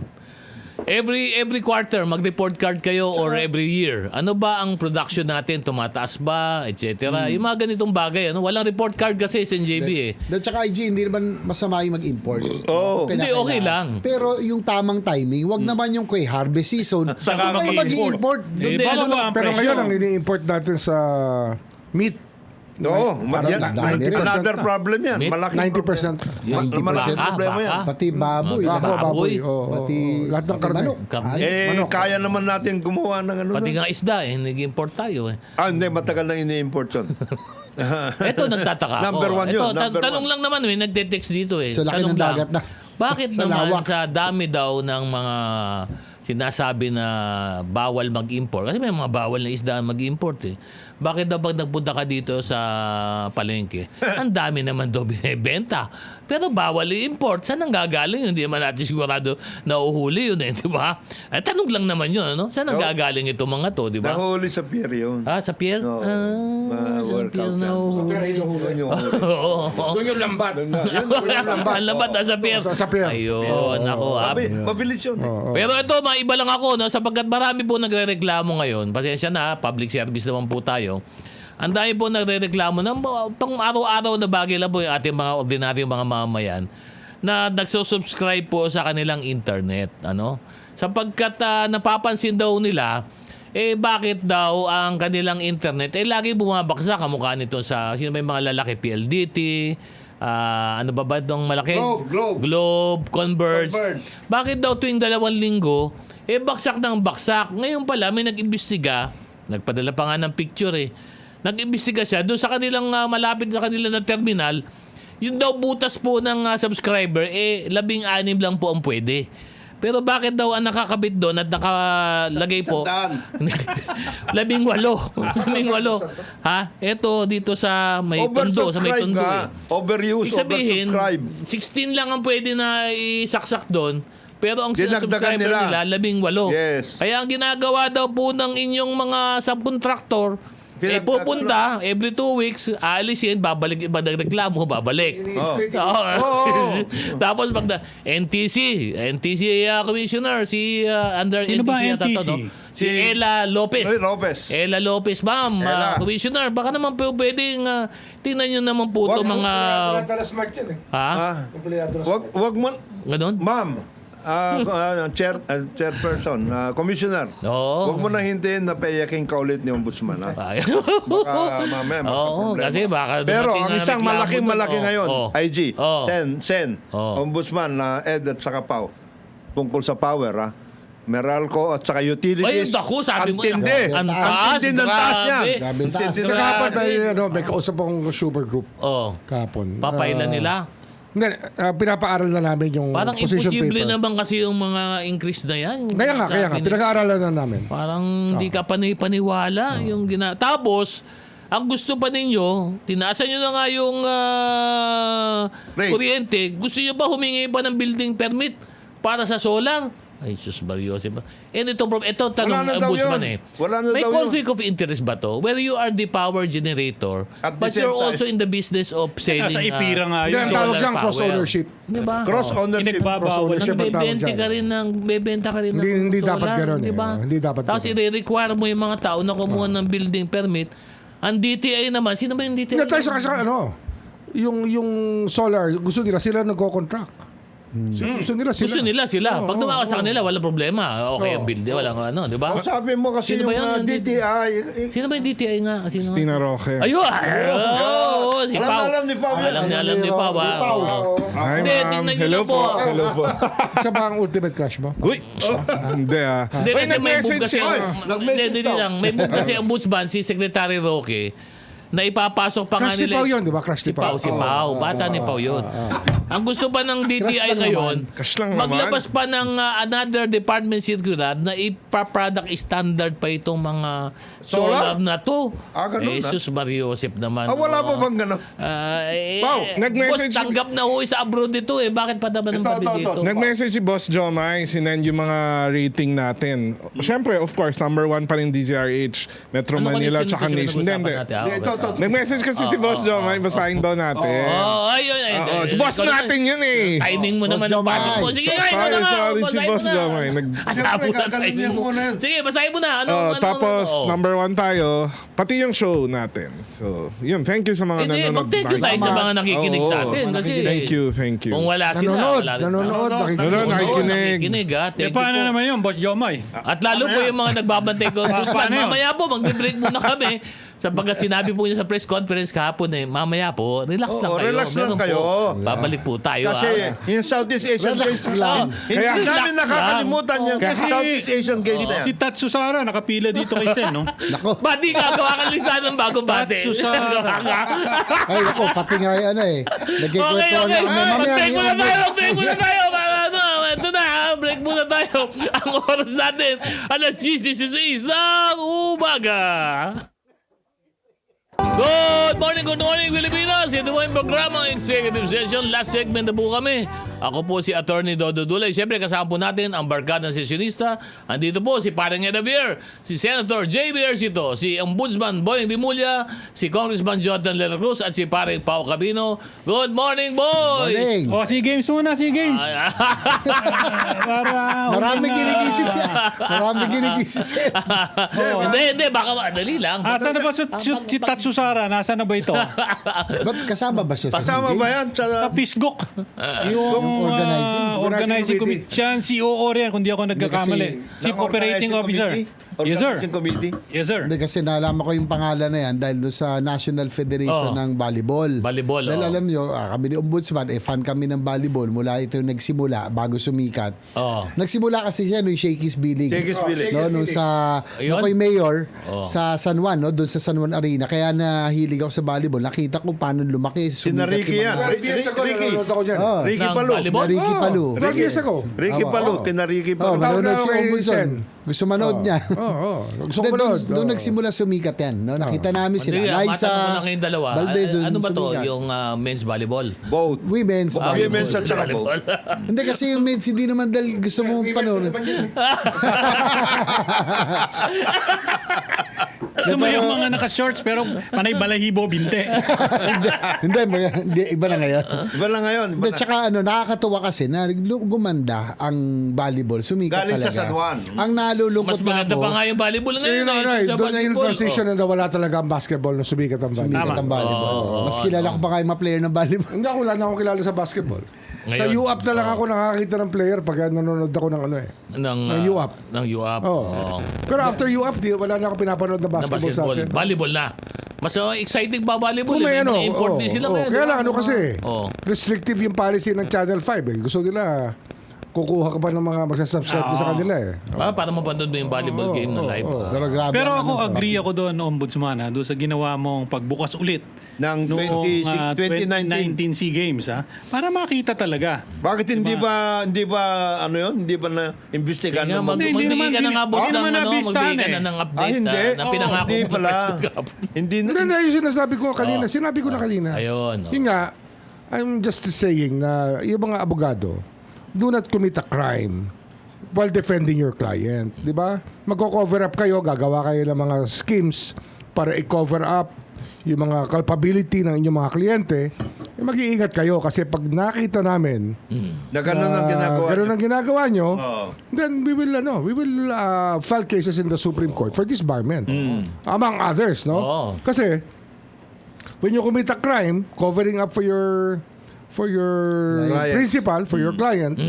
Every quarter, mag-report card kayo or every year. Ano ba ang production natin? Tumataas ba? Etc. Yung mga ganitong bagay. Walang report card kasi sa NJB eh.
At saka IG, hindi naman masama yung mag-import.
Oo.
Hindi, okay lang.
Pero yung tamang timing, wag naman yung harvest season.
Saka
Huwag kayong mag-i-import.
Hindi,
baba
ano
ba ang
Pero
presyo?
ngayon, ang ini-import natin sa meat,
Oo,
Parang
yan,
dami rin.
another problem yan.
Meat?
Malaking
90%.
malaking
Baka,
problema yan.
baka.
Pati baboy.
Mga
Ako,
baboy.
baboy. Oo,
Pati,
lahat ng
pati
karne.
manok.
Karne.
Eh, kaya naman natin gumawa ng ano.
Pati
nun.
nga isda eh, nag-import tayo eh.
Hindi, matagal na ini-import yun.
Ito, nagtataka ako.
Number one yun,
Ito,
number
tanong
one.
lang naman, may nagte-text dito eh.
Sa laki
Tanong
ng
lang,
dagat na.
Bakit
Sa
naman
lawak.
sa dami daw ng mga sinasabi na bawal mag-import? Kasi may mga bawal na isda mag-import eh. Bakit daw pag nagpunta ka dito sa palengke, ang dami naman daw binibenta. Pero bawal i-import. Saan ang gagaling yun? Hindi naman natin sigurado na uhuli yun eh, di ba? Ay, tanong lang naman yun, ano? Saan ang gagaling itong mga to, di ba?
Nahuli sa pier yun.
Sa pier?
Oo.
Sa
Workout
pier
yan.
na uhuli.
Yun yung huli.
Oo.
Doon yung lambat.
Ang lambat nasa pier.
Sa pier.
Ayun, ako.
Mabilis yun.
Pero ito, maiba lang ako, no? Sapagkat marami po nagre-reklamo ngayon. Pasensya na, public service naman po tayo. Ang dami po nagre-reklamo ng pang araw-araw na bagay lang po yung ating mga ordinaryong mga mamamayan na nagsusubscribe po sa kanilang internet. Ano? Sapagkat napapansin daw nila, bakit daw ang kanilang internet lagi bumabaksak. Kamukha nito sa, sino ba yung mga lalaki, PLDT, ano ba itong malaki? Globe, Converge. Bakit daw tuwing 2 linggo, baksak ng baksak. Ngayon pala, may nag-imbestiga, nagpadala pa nga ng picture nag-imbestiga siya doon sa kanilang malapit sa kanila na terminal, yung daw butas po ng subscriber, 16 lang po ang pwede. Pero bakit daw ang nakakabit doon at nakalagay po? 18. 18. Ha? Ito dito sa may tundo, sa may tundo
Overuse,
Ibig sabihin,
oversubscribe.
16 lang ang pwede na isaksak doon. Pero ang
Dinagdagan
subscriber
nila.
nila, 18.
Yes.
Kaya ang ginagawa daw po ng inyong mga subcontractor, pupunta every 2 weeks, aalisin, babalik, iba nagreklamo, babalik. Tapos pag NTC commissioner, si under
Sino ba
NTC yata to,
NTC?
no? Si Ella Lopez. Ella Lopez, ma'am,
Ella.
commissioner, baka naman po pwedeng tingnan nyo naman po ito mga...
Smart yan eh.
Ha?
Wag mo,
Ganon?
ma'am, chairperson, commissioner.
Oo.
Wag mo na hintayin na payaking kaulit ni Ombudsman. Ha?
Ay.
Baka mamaya
Oo,
magka-problema.
kasi baka
Pero
dumating
ang
na
isang
reklamo
malaki
doon.
ngayon,
Oo.
IG,
Oo.
Sen,
Oo.
Ombudsman na Ed at saka Pau, tungkol sa power, Meralco at saka
Ay,
utilities.
naku, sabi mo.
Antindi.
Ang taas,
Antindi ng taas niyan.
grabe.
Grabe ang taas.
Antindi
Sa
ng taas.
kahapon, may kausap akong super group
Oh,
kahapon.
papailan nila.
Hindi, pinapaaral na namin yung
Parang
position
imposible
paper.
naman kasi yung mga increase na yan.
Kaya nga, pinag-aaralan na namin.
Parang hindi ka paniwala yung Tapos, ang gusto pa ninyo, tinaasan nyo na nga yung
Rate.
kuryente. Gusto nyo ba humingi pa ng building permit para sa solar? Ay, sus, Barriosip. And ito, tanong
Wala na daw
ombudsman
yun.
eh.
Wala na
May
daw
conflict of interest ba to? Where you are the power generator,
At the
but
same
you're
time-
also in the business of selling
Nasa ipira nga
Hindi,
yun.
ang tawag
solar
dyan,
power.
cross-ownership.
Di ba?
Cross ownership.
Pinagbabawal.
Cross-ownership ang tawag
Nagbebenta
dyan.
ka rin ng bebenta ka rin ng
Hindi
solar,
dapat ganun
di ba?
Hindi dapat
Tapos
ganun.
i-require mo yung mga tao na kumuha ng building permit. Ang DTI naman, sino ba yung DTI?
Hindi tayo sa ano, yung solar, gusto nila sila nagko-contract. Gusto nila sila.
Gusto nila sila. Pag tumakas sa kanila, walang problema. Okay, ang building, walang ano, di ba?
Ang sabi mo kasi
Sino ba
yung
yun?
DTI,
Sino ba yung DTI nga? Sino nga?
Tina Roque.
Ayun! Oo, si Pao.
Alam ni Pao yan.
Alam ni Pao.
Hi,
Hindi,
ma'am.
tingnan nyo
Hello
na po.
Hello po.
Siya ba ang ultimate crush mo?
Uy! Hindi ah.
Hindi, kasi may move kasi.
Oy, nag-message
Hindi
daw.
lang. May move kasi ang ombudsman, si Secretary Roque, na ipapasok pa nga
Crush ni
nila.
Pao yun, di ba? Crush
Si
ni Pao.
Pao, si Pao. Bata ni Pao yun. Ang gusto pa ng DTI ngayon,
Crush lang naman.
maglabas pa ng another department circular na ipa-product standard pa itong mga solar na to.
Ganun na.
Jesus Mariosep naman.
Wala pa bang gano'n? Pao,
nag-message-
Boss, tanggap na ho sa abroad ito eh. Bakit pa naman ang
Ito,
pati
ito,
dito?
ito.
Nag-message si Boss Jomay, sinend yung mga rating natin. Siyempre, of course, number 1 pa rin DZRH, Metro
Ano
Manila,
connection
tsaka
kasi
Nation.
pinag-usapan
Hindi.
natin?
Hindi, ito.
Nag-message kasi si Boss Jomay, basahin daw natin.
Ayun.
Oo, si boss natin yun eh.
Timing mo
Boss
naman ang pasok mo.
Jomay.
Sige, ngayon mo na nga.
Sorry si
basahin mo
Boss
na.
Jomay.
Alam mo na
Siyempre,
timing mo.
muna yan.
Sige, basahin mo na.
Tapos,
ano?
number 1 tayo, pati yung show natin. So, yun. Thank you sa mga
Hindi,
nanonood.
mag-text tayo sa mga nakikinig sa atin. Kasi
Thank you.
kung wala sila,
Nanonood,
wala rin.
nanonood,
Nanonood, nakikinig.
Nakikinig, ha.
Eh,
Thank you
paano
po.
naman yun, Boss Jomay?
At lalo po yung mga nagbabantay ko.
Paano yun?
Mamaya po, mag-break muna kami. Sapagkat sinabi po niya sa press conference kahapon eh, mamaya po, relax lang kayo.
relax lang
Meron po.
kayo.
Babalik po tayo.
Kasi
ha?
yung Southeast Asian
Relax
Games,
lang.
hindi
Kaya-
namin
Relax
nakakalimutan yung
Kasi-
Southeast Asian Games na yan.
Si Tatsu Sara, nakapila dito kay Sen, no?
Nako.
Bati gagawa kang listahan ng bagong bate.
Tatsu Sara.
Ay, nako, pati nga yan eh.
Okay,
Nagkikwento
okay.
na kami. Mamaya,
Mag-break muna tayo.
next.
Break muna tayo. Ito na, break muna tayo. Ang oras natin, alas 10:16 ng umaga. Good morning, Pilipinas! Ito po yung programa Executive Session. Last segment na po kami. Ako po si Attorney Dodo Dulay. Siyempre kasama po natin ang barkada sesionista. Andito po si Parang Eda Bier, si Senator J. Biercito, si Ombudsman Boying Dimulya, si Congressman Jonathan Lela Cruz at si Parang Pao Cabino. Good morning, boys!
Morning.
O, SEA Games muna, SEA Games. Para
Marami
unang,
ginigisip yan. Marami ginigisip yan.
Hindi, baka madali lang.
Saan na ba si Tatsu Sara? Nasaan na ba ito?
Ba't kasama ba siya sa
Kasama ba yan?
Sa Pisgok. Yung
Organizing.
organizing committee. Siya ang COO rin, kung di ako nagkakamali. Chief Operating Officer. Yes, sir.
Organizing Committee.
Yes, sir.
Hindi kasi nalaman ko yung pangalan na yan dahil doon sa National Federation ng Volleyball.
Volleyball,
Dahil
oh.
alam nyo, kami ni Ombudsman, fan kami ng volleyball mula ito yung nagsimula bago sumikat.
Oh.
Nagsimula kasi siya nung Shakey's Billing.
Shakey's Billing.
No, nung sa
Ayun.
ako'y mayor
Oh.
sa San Juan, no, doon sa San Juan Arena. Kaya nahilig ako sa volleyball. Nakita ko paano lumaki.
Sina
sumikat
Ricky
yung
yan.
mga-
12 years ago,
Ricky.
nanonood ako dyan.
Oh.
Ricky
Ng
Palu.
volleyball?
Na Ricky Palu.
12 years ago.
Ricky Palu. Kina Ricky Palu.
Oh, manonood si
Tawag na
Ombudsman.
Sen.
Gusto manood niya.
Oo. Gusto ko
Doon,
manood.
doon nagsimula sumikat yan. No? Nakita namin sila.
Hindi,
Liza,
matanong ko lang kayong dalawa.
Valdez, doon
Ano ba to?
sumikat.
Yung men's volleyball?
Both.
Women's
Women's
volleyball.
at saka both.
Hindi kasi yung men's hindi naman dahil gusto mong panoorin.
Gusto mo yung mga naka-shorts pero panay balahibo, binte.
Hindi, iba na ngayon.
Iba lang ngayon. Iba
Hindi,
na.
tsaka nakakatuwa kasi na gumanda ang volleyball. Sumikat
Galing
talaga.
sa San Juan.
Ang nalulungkot
Mas maganda
na
pa
ako,
nga yung volleyball ngayon.
Yun, ano,
sa
doon na yung
basketball.
transition na nawala talaga ang basketball nung sumikat ang
sumikat
volleyball.
ang volleyball. Mas kilala ko pa kayo mga player ng volleyball.
Hindi ako, wala na akong kilala sa basketball. Sa
Ngayon,
UAP na lang ako nakakita ng player pag nanonood ako ng ano eh.
ng
UAP.
Ng UAP.
Oo.
Oo.
Pero after UAP, wala na ako pinapanood na
Na
basketball, sa
basketball.
atin.
Volleyball na. Mas exciting pa volleyball.
Kung may ano,
May import din sila ngayon.
kaya
di ba?
lang ano kasi,
Oo.
restrictive yung policy ng Channel 5 eh. Gusto nila, kukuha ka pa ng mga magsasubscribe sa kanila eh.
Para mapanood mo yung volleyball game na live.
Pero grabe.
Pero
ang
ako
ano,
agree ako doon, Ombudsman, doon sa ginawa mong pagbukas ulit
Ng
noong
2019.
2019 SEA Games, para makita talaga.
Bakit hindi ba ano yun? Hindi ba na imbestigahan
Sige nga,
naman?
Hindi
magbigay
naman,
ka na nga boss
hindi
ng
naman
ano,
nabistahan
magbigay ka na
eh.
ng update
hindi.
na pinangako
Hindi
mo
pala.
sa press conference.
Hindi na.
Hindi, yung sinasabi ko kanina, sinabi ko na kanina.
Ayun.
Yun nga, I'm just saying na yung mga abogado, do not commit a crime while defending your client. Di ba? Magko-cover up kayo, gagawa kayo ng mga schemes para i-cover up yung mga culpability ng inyong mga kliyente. Mag-iingat kayo kasi pag nakita namin
Na ganun ang ginagawa.
ganun ang ginagawa nyo,
Oo.
then we will file cases in the Supreme Court for disbarment. Among others, no?
Oo.
Kasi when you commit a crime, covering up for your
Client.
principal, for your client,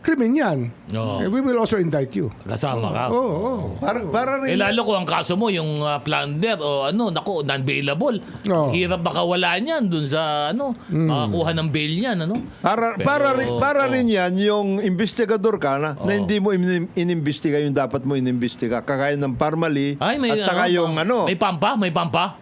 krimen yan.
Oo.
We will also indict you.
Kasama ka.
Oo.
Para
Eh
rin.
lalo kung ang kaso mo yung plunder o non-bailable.
Oo.
Hirap makawala niyan dun sa makakuha ng bail niyan,
Para rin yan yung investigador ka na hindi mo inimbestiga yung dapat mo inimbestiga. Kagaya ng Parmali
Ay, may
at saka yung
May pampa.
yung
Pampa.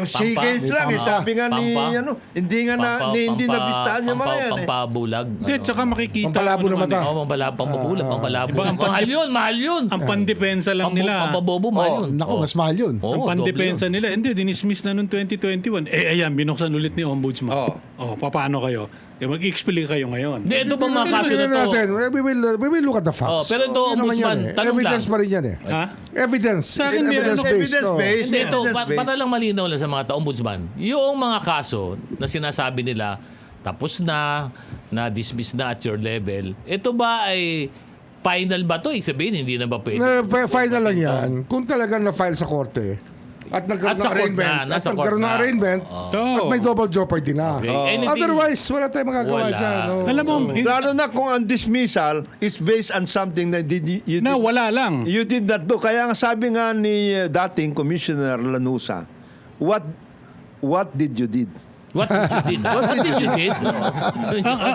sea games lang.
Pampa.
Sabi nga ni,
Pampa.
hindi nga na, hindi nabistahan yung mga yan.
Pampabulag.
Hindi, tsaka makikita
Pampalabo
mo
ng
naman
mata.
Oo, pampabulag.
Iba ang
Mahal yun.
Ang pandepensa lang nila.
Pampabobo, mahal yun.
Naku, mas mahal yun.
Oo,
Ang pandepensa nila, hindi, dinismiss na noong 2021. Ayan, binuksan ulit ni Ombudsman. Paano kayo? Mag-explain kayo ngayon.
Hindi, ito pang mga kaso na
Tingnan
to.
natin. We will look at the facts.
Pero ito,
Yun naman
Ombudsman,
yan eh.
tanong
Evidence
lang.
pa rin yan eh.
Ha?
Evidence.
Sa akin,
Evidence-based.
Evidence-based.
Hindi, ito,
Evidence-based.
para lang malinaw lang sa mga ombudsman, yung mga kaso na sinasabi nila, tapos na-dismiss na at your level, ito ba ay final ba to? Ibig sabihin, hindi na ba pwede?
Final lang yan. Kung talagang na-file sa korte, at nagkaroon
At sa
ng
court
arraignment,
na,
at
nasa court
nagkaroon ng
na.
arraignment, at may double jeopardy na.
Okay. Anything-
Otherwise, wala tayong magagawa
Wala.
dyan. no?
Alam mo,
Lalo na kung ang dismissal is based on something that
na wala lang.
you did not do. Kaya nga sabi nga ni dating Commissioner Lanusa, what did you did?
What did you did? What did you did?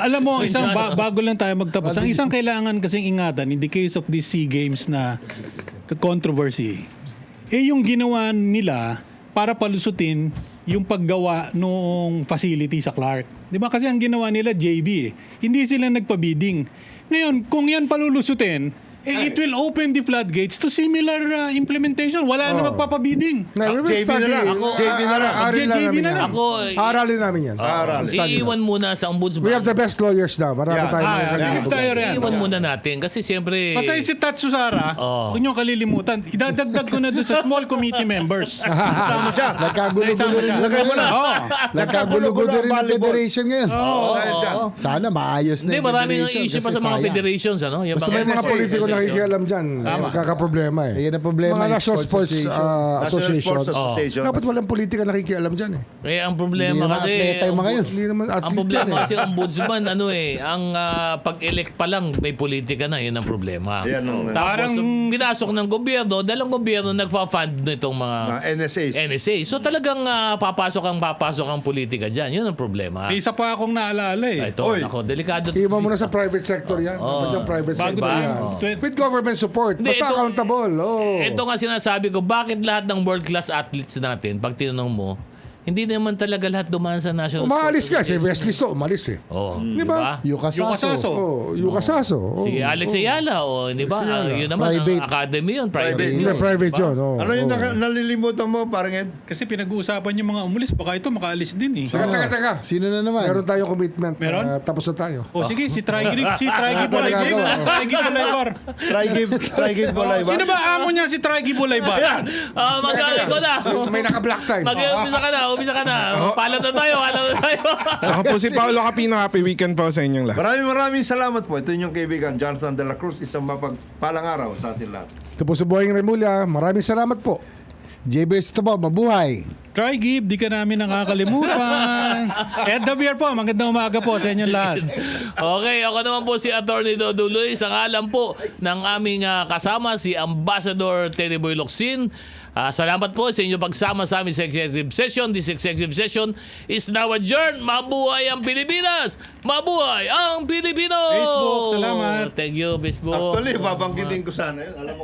Alam mo, isang bago lang tayo magtapos. Ang isang kailangan kasing ingatan in the case of these SEA Games na controversy, yung ginawa nila para palusutin yung paggawa noong facility sa Clark. Di ba? Kasi ang ginawa nila JB Hindi sila nagpa-bidding. Ngayon, kung yan palulusutin, it will open the floodgates to similar implementation. Wala na magpapabidding.
Na, we will
JB na
study.
lang. JB na lang.
Aralin
JB
namin
na
yan.
lang.
Aralin namin yan.
Iiwan muna sa ombudsman.
We have the best lawyers now. Marami
Yeah.
tayong
Give tayo rin.
Iiwan muna natin kasi siyempre
Patay si Tatsu Sara, huwag niyo kalilimutan. Idadagdag ko na doon sa small committee members.
Sama siya.
Nagkagulo-gulo rin
Lagay mo na.
Nagkagulo-gulo rin ang
Volleyball.
federation ngayon.
Dahil dyan.
Sana maayos na
Hindi,
yung
maraming
federation
issue pa
kasi
sa mga
sayang.
federations. Yung
Basta may mga politiko na nakikialam dyan. Magkakaproblema eh.
Ayan ang problema,
Mga
yung
National
sports
Sports
National
Associations.
Sports Association.
Dapat walang politika nakikialam dyan eh.
Eh, ang
Hindi
problema
naman
kasi...
atleta yung mga yun.
Hindi naman
Ang
athlete
problema
yan eh.
kasi ang ombudsman, ang pag-elect pa lang, may politika na, yun ang problema.
Yan ang
Tapos,
Parang-
pinasok ng gobyerno, dahil ang gobyerno nagfa-fund nitong mga
NSAs.
NSA. So talagang papasok ang politika dyan. Yun ang problema.
Isa pa akong naalala eh.
Ito,
Oy.
ako, delikado.
Iwan mo na sa private sector yan. Dapat yung private
Bago
sector
na
yan.
yan.
With government support.
Hindi,
Basta
ito-
accountable. Oh.
Ito nga sinasabi ko, bakit lahat ng world-class athletes natin, pag tinanong mo, hindi naman talaga lahat dumaan sa National
Umaalis
Sports
ka. Si
Association.
Wesley So, umalis eh.
Oh,
Di
di
ba?
ba?
Yukasaso.
Oh, Yukasaso. Oh.
Si Alex Ayala, di ba? Yun naman,
Private.
ang academy yun. Private.
Private.
Hindi,
yun,
private
di ba?
yun. Oh.
Ano yung nalilimutan mo, parang Ed?
Kasi pinag-uusapan yung mga umulis, baka ito makaalis din eh.
Teka.
Sino na naman?
Meron tayong commitment.
Meron?
Tapos na tayo.
O sige, si Trigy Bulaybar.
Try give Bolay ba?
Sino ba amo niya si Trigy Bulaybar?
Mag-aaral ko na.
May naka-black time.
Umisa ka na. Pala na tayo.
Ako po si Paolo Capino. Happy weekend po sa inyong lahat.
Maraming salamat po. Ito yung kaibigan, Johnson de la Cruz. Isang mapagpalang araw sa atin lahat.
Ito po si Boying Remulla. Maraming salamat po.
JBS ito po, mabuhay.
Trigy, di ka namin nakakalimutan. Ed Davier po, magandang umaga po sa inyong lahat.
Okay, ako naman po si Atty. Dodo Luis. Ang alam po ng aming kasama, si Ambassador Teddy Boy Locsin. Salamat po sa inyong pagsama sa aming executive session. This executive session is now adjourned. Mabuhay ang Pilipinas! Mabuhay ang Pilipino!
Facebook, salamat.
Thank you, Facebook.
Actually, babanggitin ko sana yun. Alam mo